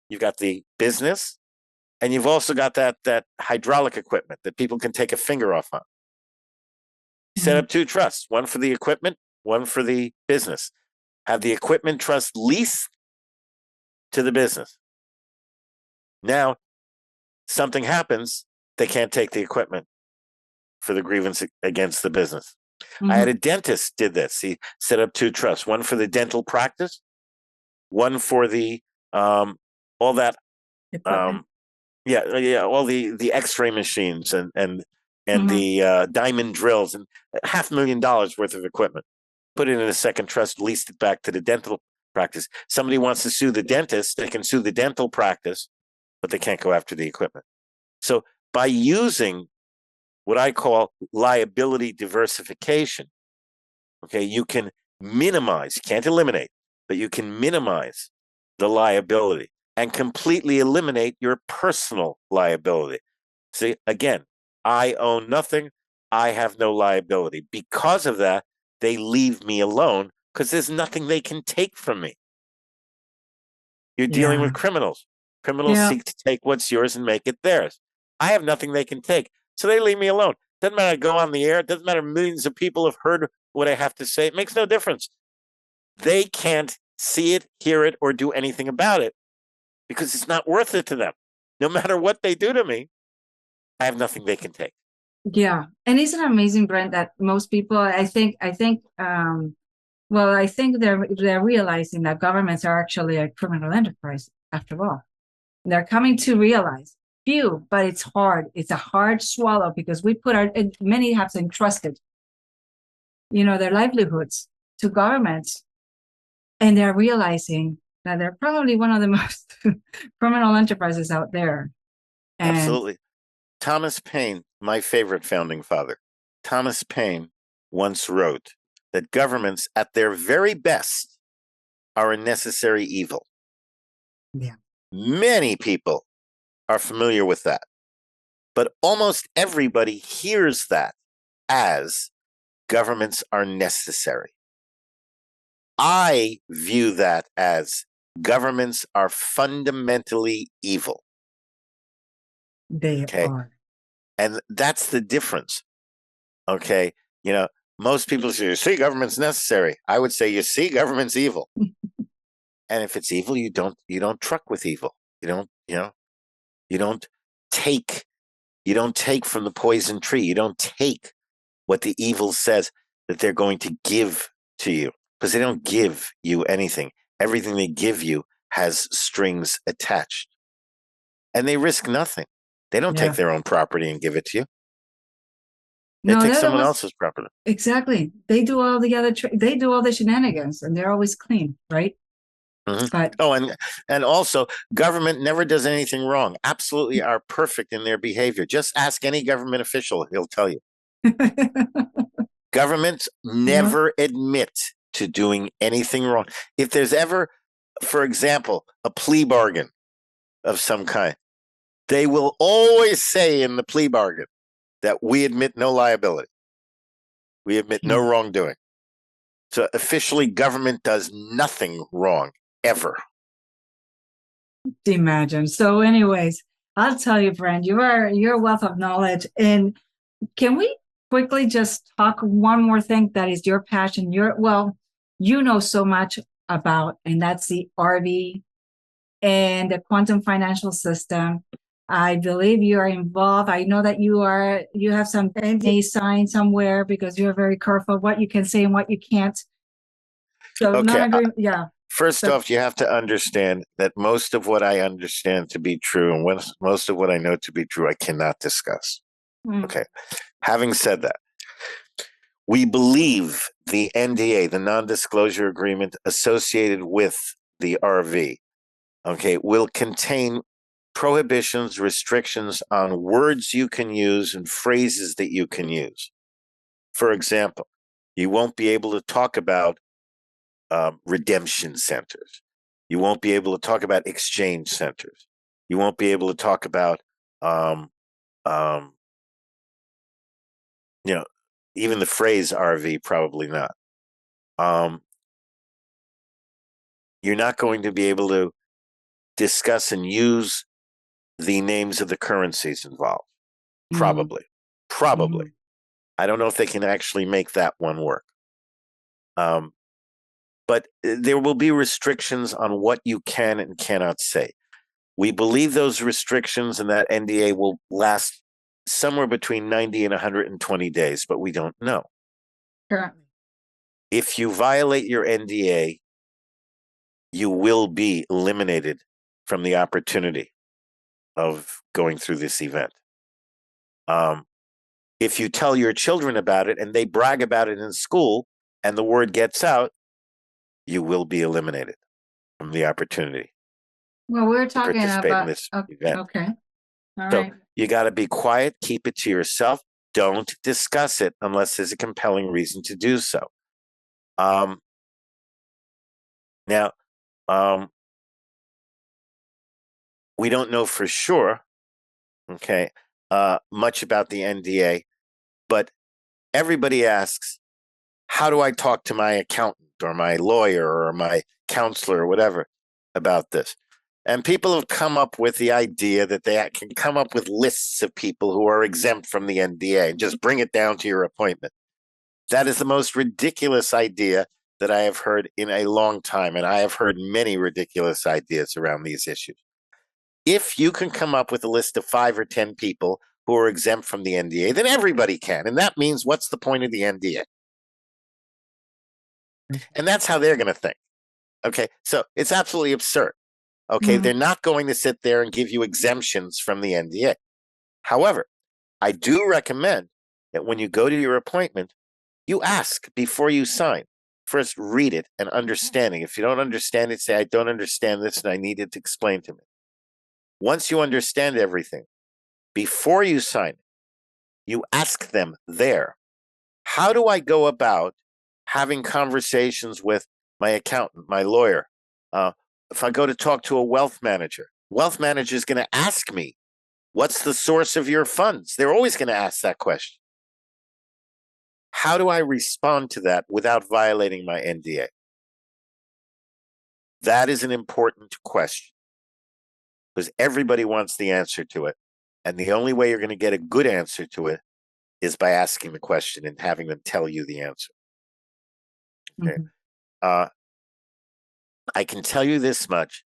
You've got the business, and you've also got that hydraulic equipment that people can take a finger off on. Set up 2 trusts, one for the equipment, one for the business. Have the equipment trust lease to the business. Now, something happens, they can't take the equipment for the grievance against the business. I had a dentist did this. He set up 2 trusts, one for the dental practice, one for the all that all the x-ray machines and the diamond drills and $500,000 worth of equipment. Put it in a second trust, leased it back to the dental practice. Somebody wants to sue the dentist, they can sue the dental practice, but they can't go after the equipment. So by using what I call liability diversification, okay, you can minimize, you can't eliminate, but you can minimize the liability and completely eliminate your personal liability. See, again, I own nothing. I have no liability. Because of that, they leave me alone because there's nothing they can take from me. You're dealing with criminals. Criminals seek to take what's yours and make it theirs. I have nothing they can take. So they leave me alone. Doesn't matter to go on the air. It doesn't matter millions of people have heard what I have to say. It makes no difference. They can't see it, hear it, or do anything about it because it's not worth it to them. No matter what they do to me, I have nothing they can take. Yeah. And isn't it amazing, Brent, that most people, I think they're realizing that governments are actually a criminal enterprise after all. They're coming to realize few, but it's hard. It's a hard swallow because we put many have entrusted, their livelihoods to governments, and they're realizing that they're probably one of the most criminal enterprises out there. And absolutely. Thomas Paine, my favorite founding father, Thomas Paine once wrote that governments at their very best are a necessary evil. Yeah. Many people are familiar with that, but almost everybody hears that as governments are necessary. I view that as governments are fundamentally evil. They are. And that's the difference. Okay. Most people say, you see, government's necessary. I would say, you see, government's evil. And if it's evil, you don't truck with evil. You don't take You don't take from the poison tree. You don't take what the evil says that they're going to give to you, because they don't give you anything. Everything they give you has strings attached, and they risk nothing. They don't take Yeah. their own property and give it to you. They No, take they're the someone ones. else's property. Exactly. They do all the other. They do all the shenanigans, and they're always clean, right? Mm-hmm. But Oh, and also, government never does anything wrong. Absolutely are perfect in their behavior. Just ask any government official; he'll tell you. Governments yeah. never admit to doing anything wrong. If there's ever, for example, a plea bargain of some kind, they will always say in the plea bargain that we admit no liability. We admit no wrongdoing. So officially, government does nothing wrong, ever. Imagine. So, anyways, I'll tell you, friend, you're a wealth of knowledge. And can we quickly just talk one more thing that is your passion? You know so much about, and that's the RV and the quantum financial system. I believe you are involved. I know that you have some NDA signed somewhere because you're very careful what you can say and what you can't. So Okay. non-agreement, yeah. First So off, you have to understand that most of what I understand to be true and most of what I know to be true, I cannot discuss. Okay. Having said that, we believe the NDA, the non-disclosure agreement associated with the RV, okay, will contain prohibitions, restrictions on words you can use and phrases that you can use. For example, you won't be able to talk about redemption centers. You won't be able to talk about exchange centers. You won't be able to talk about, um, um, you know, even the phrase RV, probably not. You're not going to be able to discuss and use the names of the currencies involved. mm, Probably. Probably. mm, I don't know if they can actually make that one work. Um, but there will be restrictions on what you can and cannot say. We believe those restrictions and that NDA will last somewhere between 90 and 120 days, but we don't know. currently. If you violate your NDA, you will be eliminated from the opportunity of going through this event. If you tell your children about it and they brag about it in school and the word gets out, you will be eliminated from the opportunity Well, we're to talking participate in about, this event. okay. All So right. you got to be quiet, keep it to yourself. Don't discuss it unless there's a compelling reason to do so. Now, we don't know for sure, okay, much about the NDA, but everybody asks, how do I talk to my accountant or my lawyer or my counselor or whatever about this? And people have come up with the idea that they can come up with lists of people who are exempt from the NDA and just bring it down to your appointment. That is the most ridiculous idea that I have heard in a long time. And I have heard many ridiculous ideas around these issues. If you can come up with a list of 5 or 10 people who are exempt from the NDA, then everybody can. And that means, what's the point of the NDA? And that's how they're going to think. Okay. So it's absolutely absurd. Okay. Mm, They're not going to sit there and give you exemptions from the NDA. However, I do recommend that when you go to your appointment, you ask before you sign. First, read it and understanding. If you don't understand it, say, I don't understand this and I need it to explain to me. Once you understand everything, before you sign it, you ask them there, how do I go about having conversations with my accountant, my lawyer? If I go to talk to a wealth manager is going to ask me, what's the source of your funds? They're always going to ask that question. How do I respond to that without violating my NDA? That is an important question because everybody wants the answer to it. And the only way you're going to get a good answer to it is by asking the question and having them tell you the answer. Okay. mhm. I can tell you this much.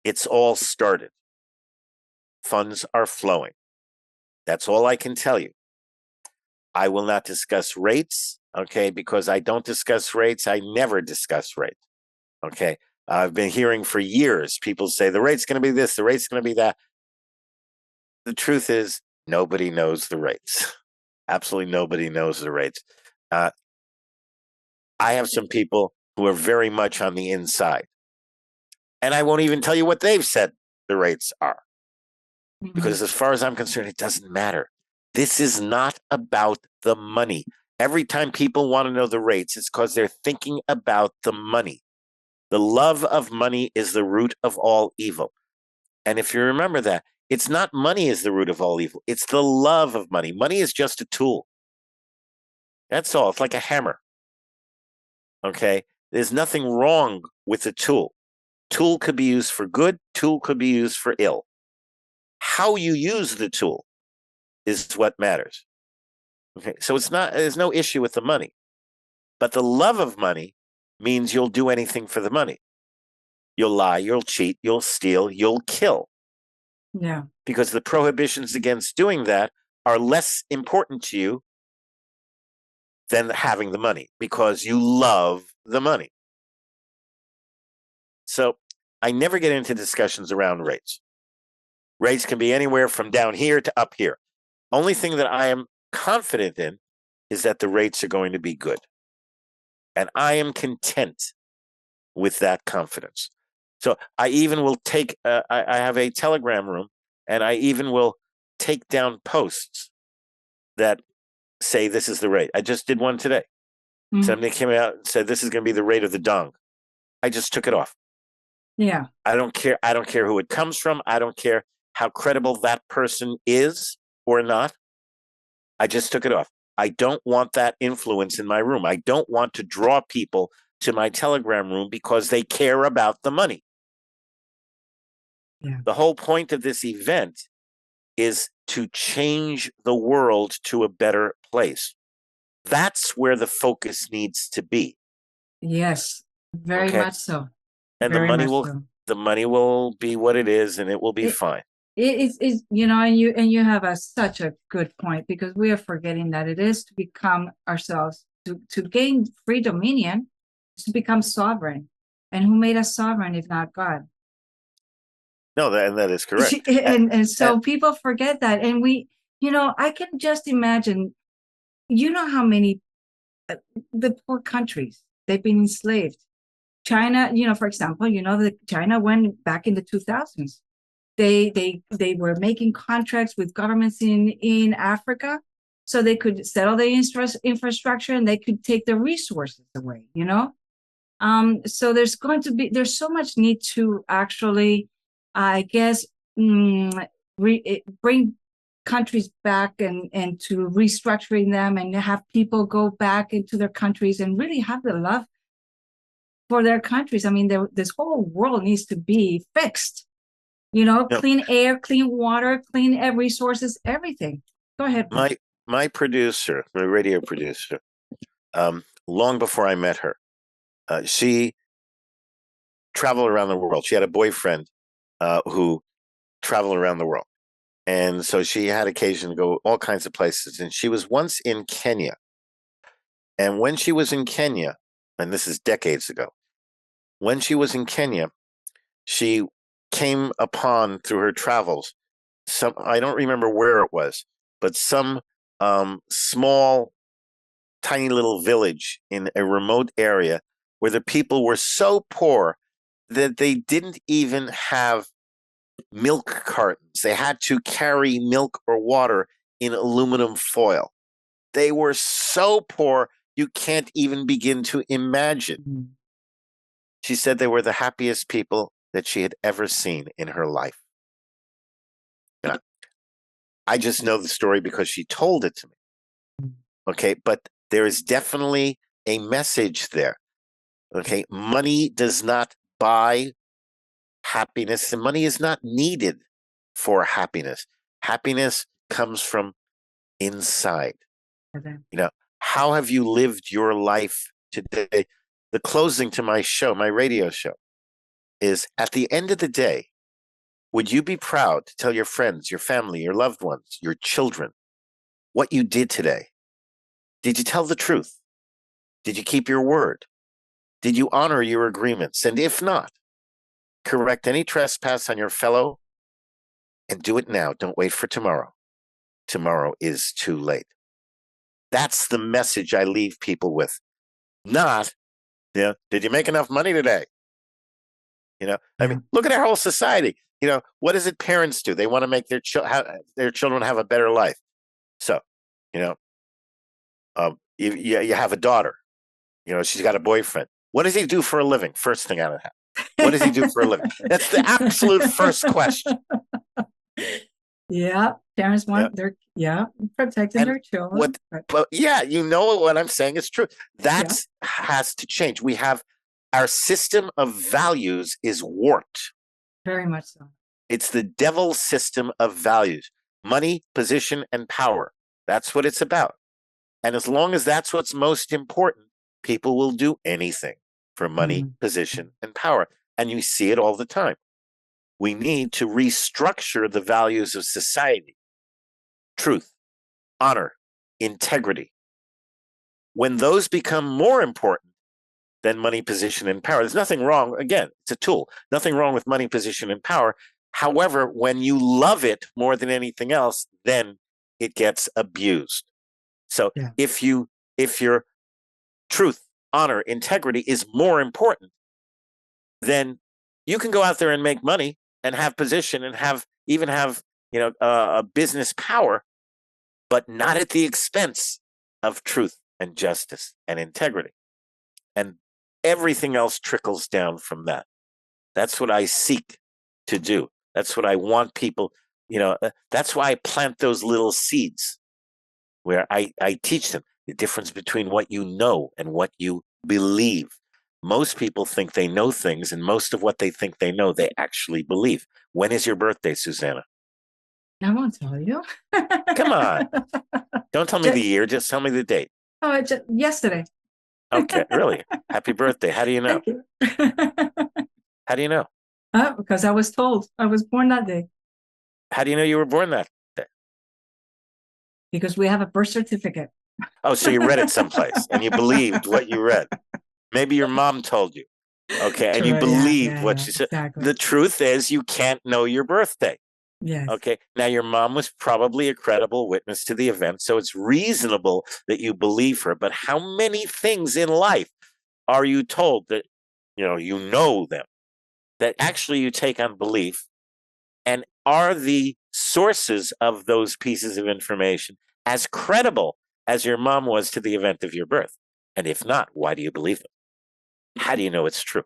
It's all started. Funds are flowing. That's all I can tell you. I will not discuss rates, okay, because I don't discuss rates. I never discuss rates, okay. I've been hearing for years people say the rate's going to be this, the rate's going to be that. The truth is, nobody knows the rates. Absolutely nobody knows the rates. I have some people who are very much on the inside, and I won't even tell you what they've said the rates are, because as far as I'm concerned, it doesn't matter. This is not about the money. Every time people want to know the rates, it's because they're thinking about the money. The love of money is the root of all evil. And if you remember that, it's not money is the root of all evil. It's the love of money. Money is just a tool. That's all. It's like a hammer. Okay? There's nothing wrong with the tool. Tool could be used for good. Tool could be used for ill. How you use the tool is what matters. Okay? So there's no issue with the money. But the love of money means you'll do anything for the money. You'll lie, you'll cheat, you'll steal, you'll kill. Yeah. Because the prohibitions against doing that are less important to you than having the money, because you love the money. So I never get into discussions around rates. Rates can be anywhere from down here to up here. Only thing that I am confident in is that the rates are going to be good. And I am content with that confidence. So I even will take, I have a Telegram room, and I even will take down posts that say this is the rate. I just did one today. Somebody came out and said this is going to be the rate of the dong. I just took it off. Yeah. I don't care. I don't care who it comes from. I don't care how credible that person is or not. I just took it off. I don't want that influence in my room. I don't want to draw people to my Telegram room because they care about the money. Yeah. The whole point of this event is to change the world to a better place. That's where the focus needs to be. Yes, very Okay. much so. And Very much so. the money will be what it is, and it will be fine. It's you know, and you have such a good point, because we are forgetting that it is to become ourselves, to gain free dominion, to become sovereign. And who made us sovereign if not God? No, that is correct. And so people forget that. And I can just imagine, how many the poor countries, they've been enslaved. China, for example, that China went back in the 2000s. They were making contracts with governments in Africa, so they could settle the infrastructure, and they could take the resources away. So there's so much need to actually, I guess, bring countries back, and to restructuring them, and have people go back into their countries and really have the love for their countries. I mean, this whole world needs to be fixed. Clean air, clean water, clean air resources, everything. Go ahead, Paul. My producer, my radio producer, long before I met her, she traveled around the world. She had a boyfriend who traveled around the world. And so she had occasion to go all kinds of places. And she was once in Kenya. And when she was in Kenya, and this is decades ago, when she was in Kenya, she came upon, through her travels, I don't remember where it was, but some small, tiny little village in a remote area where the people were so poor that they didn't even have milk cartons. They had to carry milk or water in aluminum foil. They were so poor, you can't even begin to imagine. She said they were the happiest people that she had ever seen in her life. I just know the story because she told it to me. Okay, but there is definitely a message there. Okay, money does not buy happiness, and money is not needed for happiness. Happiness comes from inside. Okay. How have you lived your life today? The closing to my show, my radio show, is at the end of the day, Would you be proud to tell your friends, your family, your loved ones, your children what you did today? Did you tell the truth? Did you keep your word? Did you honor your agreements? And if not, correct any trespass on your fellow and do it now. Don't wait for tomorrow. Tomorrow is too late. That's the message I leave people with. Not, did you make enough money today? I Yeah. mean, look at our whole society. What does it parents do? They want to make their children have a better life. So, you have a daughter. She's got a boyfriend. What does he do for a living? First thing out of that. What does he do for a living? That's the absolute first question. Yeah, parents Yeah. want their protecting And their children. but yeah, what I'm saying is true. That has to change. We have our system of values is warped. Very much so. It's the devil's system of values: money, position, and power. That's what it's about. And as long as that's what's most important, people will do anything for money, position, and power. And you see it all the time. We need to restructure the values of society: truth, honor, integrity. When those become more important than money, position, and power, there's nothing wrong. Again, it's a tool. Nothing wrong with money, position, and power. However, when you love it more than anything else, then it gets abused. So if your truth, honor, integrity is more important, then you can go out there and make money and have position and even have a business power, but not at the expense of truth and justice and integrity. And everything else trickles down from that. That's what I seek to do. That's what I want people, that's why I plant those little seeds where I teach them the difference between what you know and what you believe. Most people think they know things, and most of what they think they know, they actually believe. When is your birthday, Susanna? I won't tell you. Come on. Don't tell me the year. Just tell me the date. Oh, yesterday. Okay, really? Happy birthday. How do you know? Thank you. How do you know? Because I was told I was born that day. How do you know you were born that day? Because we have a birth certificate. Oh, so you read it someplace and you believed what you read. Maybe your mom told you. Okay, and you believed what she said. Exactly. The truth is you can't know your birthday. Yes. Okay, now your mom was probably a credible witness to the event, so it's reasonable that you believe her. But how many things in life are you told that you know them, that actually you take on belief, and are the sources of those pieces of information as credible as your mom was to the event of your birth? And if not, why do you believe them? How do you know it's true?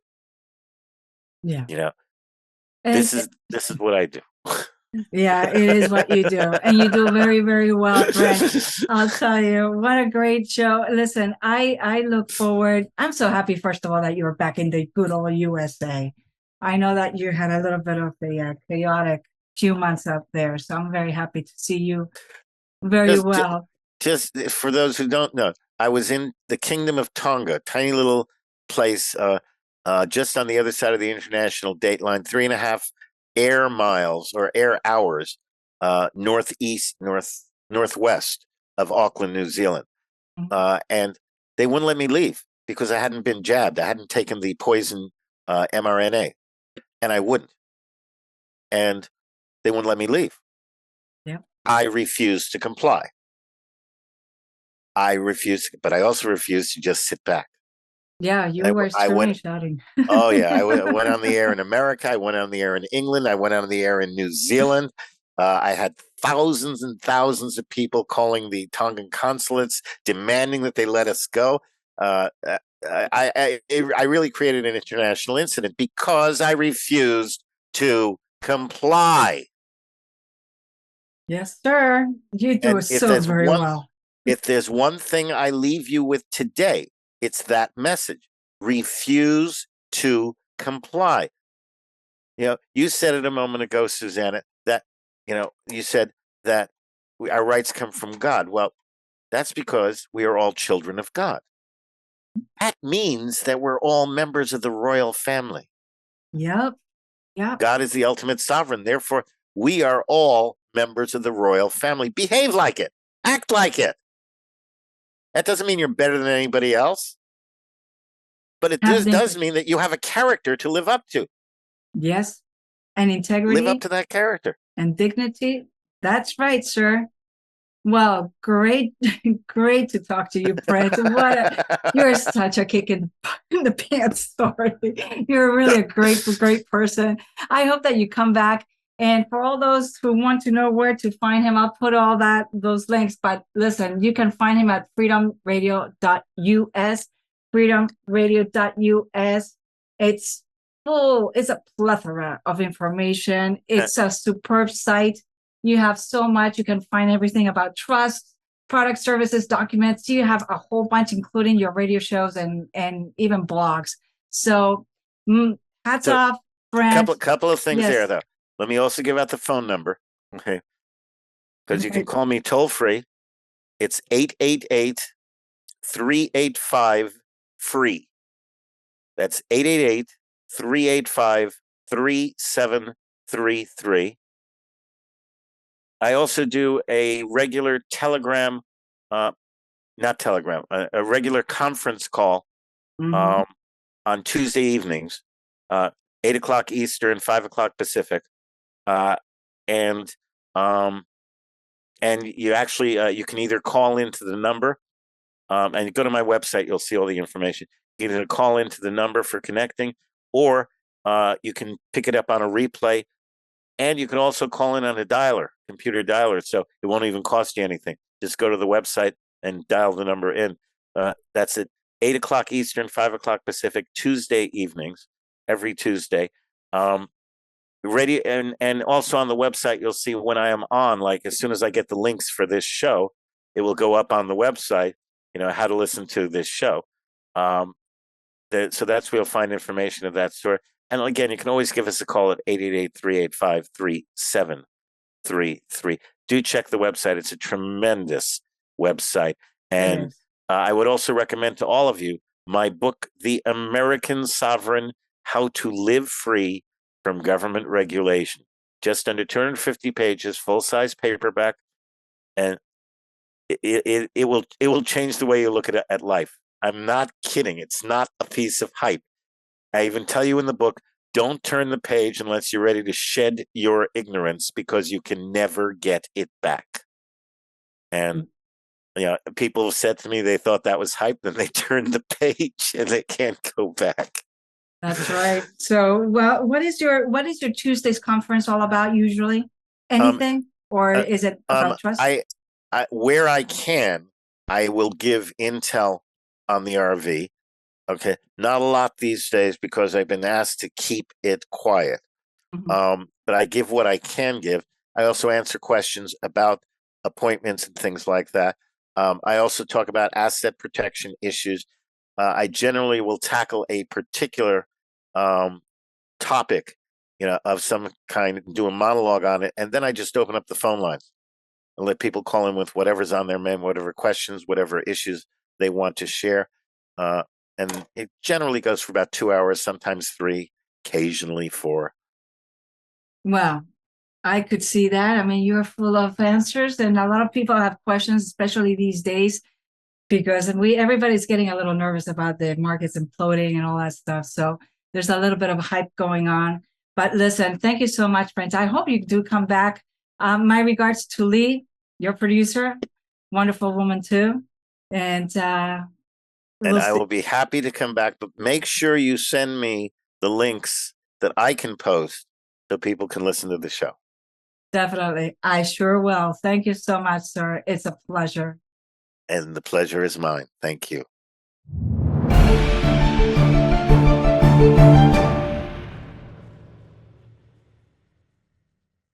Yeah. This is what I do. Yeah, it is what you do. And you do very, very well, Brent. I'll tell you, what a great show. Listen, I look forward. I'm so happy, first of all, that you're back in the good old USA. I know that you had a little bit of the chaotic few months up there. So I'm very happy to see you very well. Just for those who don't know, I was in the Kingdom of Tonga, tiny little place just on the other side of the international date line, 3.5 air miles or air hours northwest of Auckland, New Zealand. And they wouldn't let me leave because I hadn't been jabbed. I hadn't taken the poison mRNA, and I wouldn't. And they wouldn't let me leave. Yeah. I refused to comply. But I also refused to just sit back. Yeah, you were shouting. Oh, yeah. I went on the air in America. I went on the air in England. I went on the air in New Zealand. I had thousands and thousands of people calling the Tongan consulates, demanding that they let us go. I really created an international incident because I refused to comply. Yes, sir. You do so very well. If there's one thing I leave you with today, it's that message: refuse to comply. You said it a moment ago, Susanna, that you said that our rights come from God. Well, that's because we are all children of God. That means that we're all members of the royal family. Yep. Yeah. God is the ultimate sovereign. Therefore, we are all members of the royal family. Behave like it. Act like it. That doesn't mean you're better than anybody else, but it Have does dignity. mean that you have a character to live up to. Yes. And Live up integrity to that character. and dignity. That's right, sir. Well, great, great to talk to you, Brent. You're such a kick in the pants story. You're really a great person. I hope that you come back. And for all those who want to know where to find him, I'll put all those links. But listen, you can find him at freedomradio.us, freedomradio.us. It's a plethora of information. It's a superb site. You have so much. You can find everything about trust, product, services, documents. You have a whole bunch, including your radio shows and even blogs. So, hats off, Brent. Couple of things Yes. there, though. Let me also give out the phone number, okay? Because you can Okay. call me toll free. It's 888-385-FREE. That's 888-385-3733. I also do a regular Telegram, not Telegram, a regular conference call on Tuesday evenings, 8 o'clock Eastern, 5 o'clock Pacific. And you actually, you can either call into the number, and you go to my website, you'll see all the information. You can either call into the number for connecting, or you can pick it up on a replay. And you can also call in on a dialer, computer dialer, so it won't even cost you anything. Just go to the website and dial the number in. That's at 8 o'clock Eastern, 5 o'clock Pacific, Tuesday evenings, every Tuesday. Radio and also on the website, you'll see when I am on, like as soon as I get the links for this show, it will go up on the website, how to listen to this show. So that's where you'll find information of that sort. And again, you can always give us a call at 888-385-3733. Do check the website. It's a tremendous website. And I would also recommend to all of you my book, The American Sovereign, How to Live Free from Government Regulation. Just under 250 pages, full-size paperback. And it will change the way you look at life. I'm not kidding. It's not a piece of hype. I even tell you in the book, don't turn the page unless you're ready to shed your ignorance, because you can never get it back. And people have said to me they thought that was hype, then they turned the page and they can't go back. That's right. So, well, what is your Tuesday's conference all about usually? Anything, or is it about trust? Where I can, I will give intel on the RV. Okay, not a lot these days because I've been asked to keep it quiet. But I give what I can give. I also answer questions about appointments and things like that. I also talk about asset protection issues. I generally will tackle a particular topic, of some kind, do a monologue on it, and then I just open up the phone lines and let people call in with whatever's on their mind, whatever questions, whatever issues they want to share. And it generally goes for about 2 hours, sometimes 3, occasionally 4. Well, I could see that. I mean, you're full of answers, and a lot of people have questions, especially these days, because everybody's getting a little nervous about the markets imploding and all that stuff. So there's a little bit of hype going on. But listen, thank you so much, Brent. I hope you do come back. My regards to Lee, your producer, wonderful woman too. And I will be happy to come back, but make sure you send me the links that I can post so people can listen to the show. Definitely. I sure will. Thank you so much, sir. It's a pleasure. And the pleasure is mine. Thank you.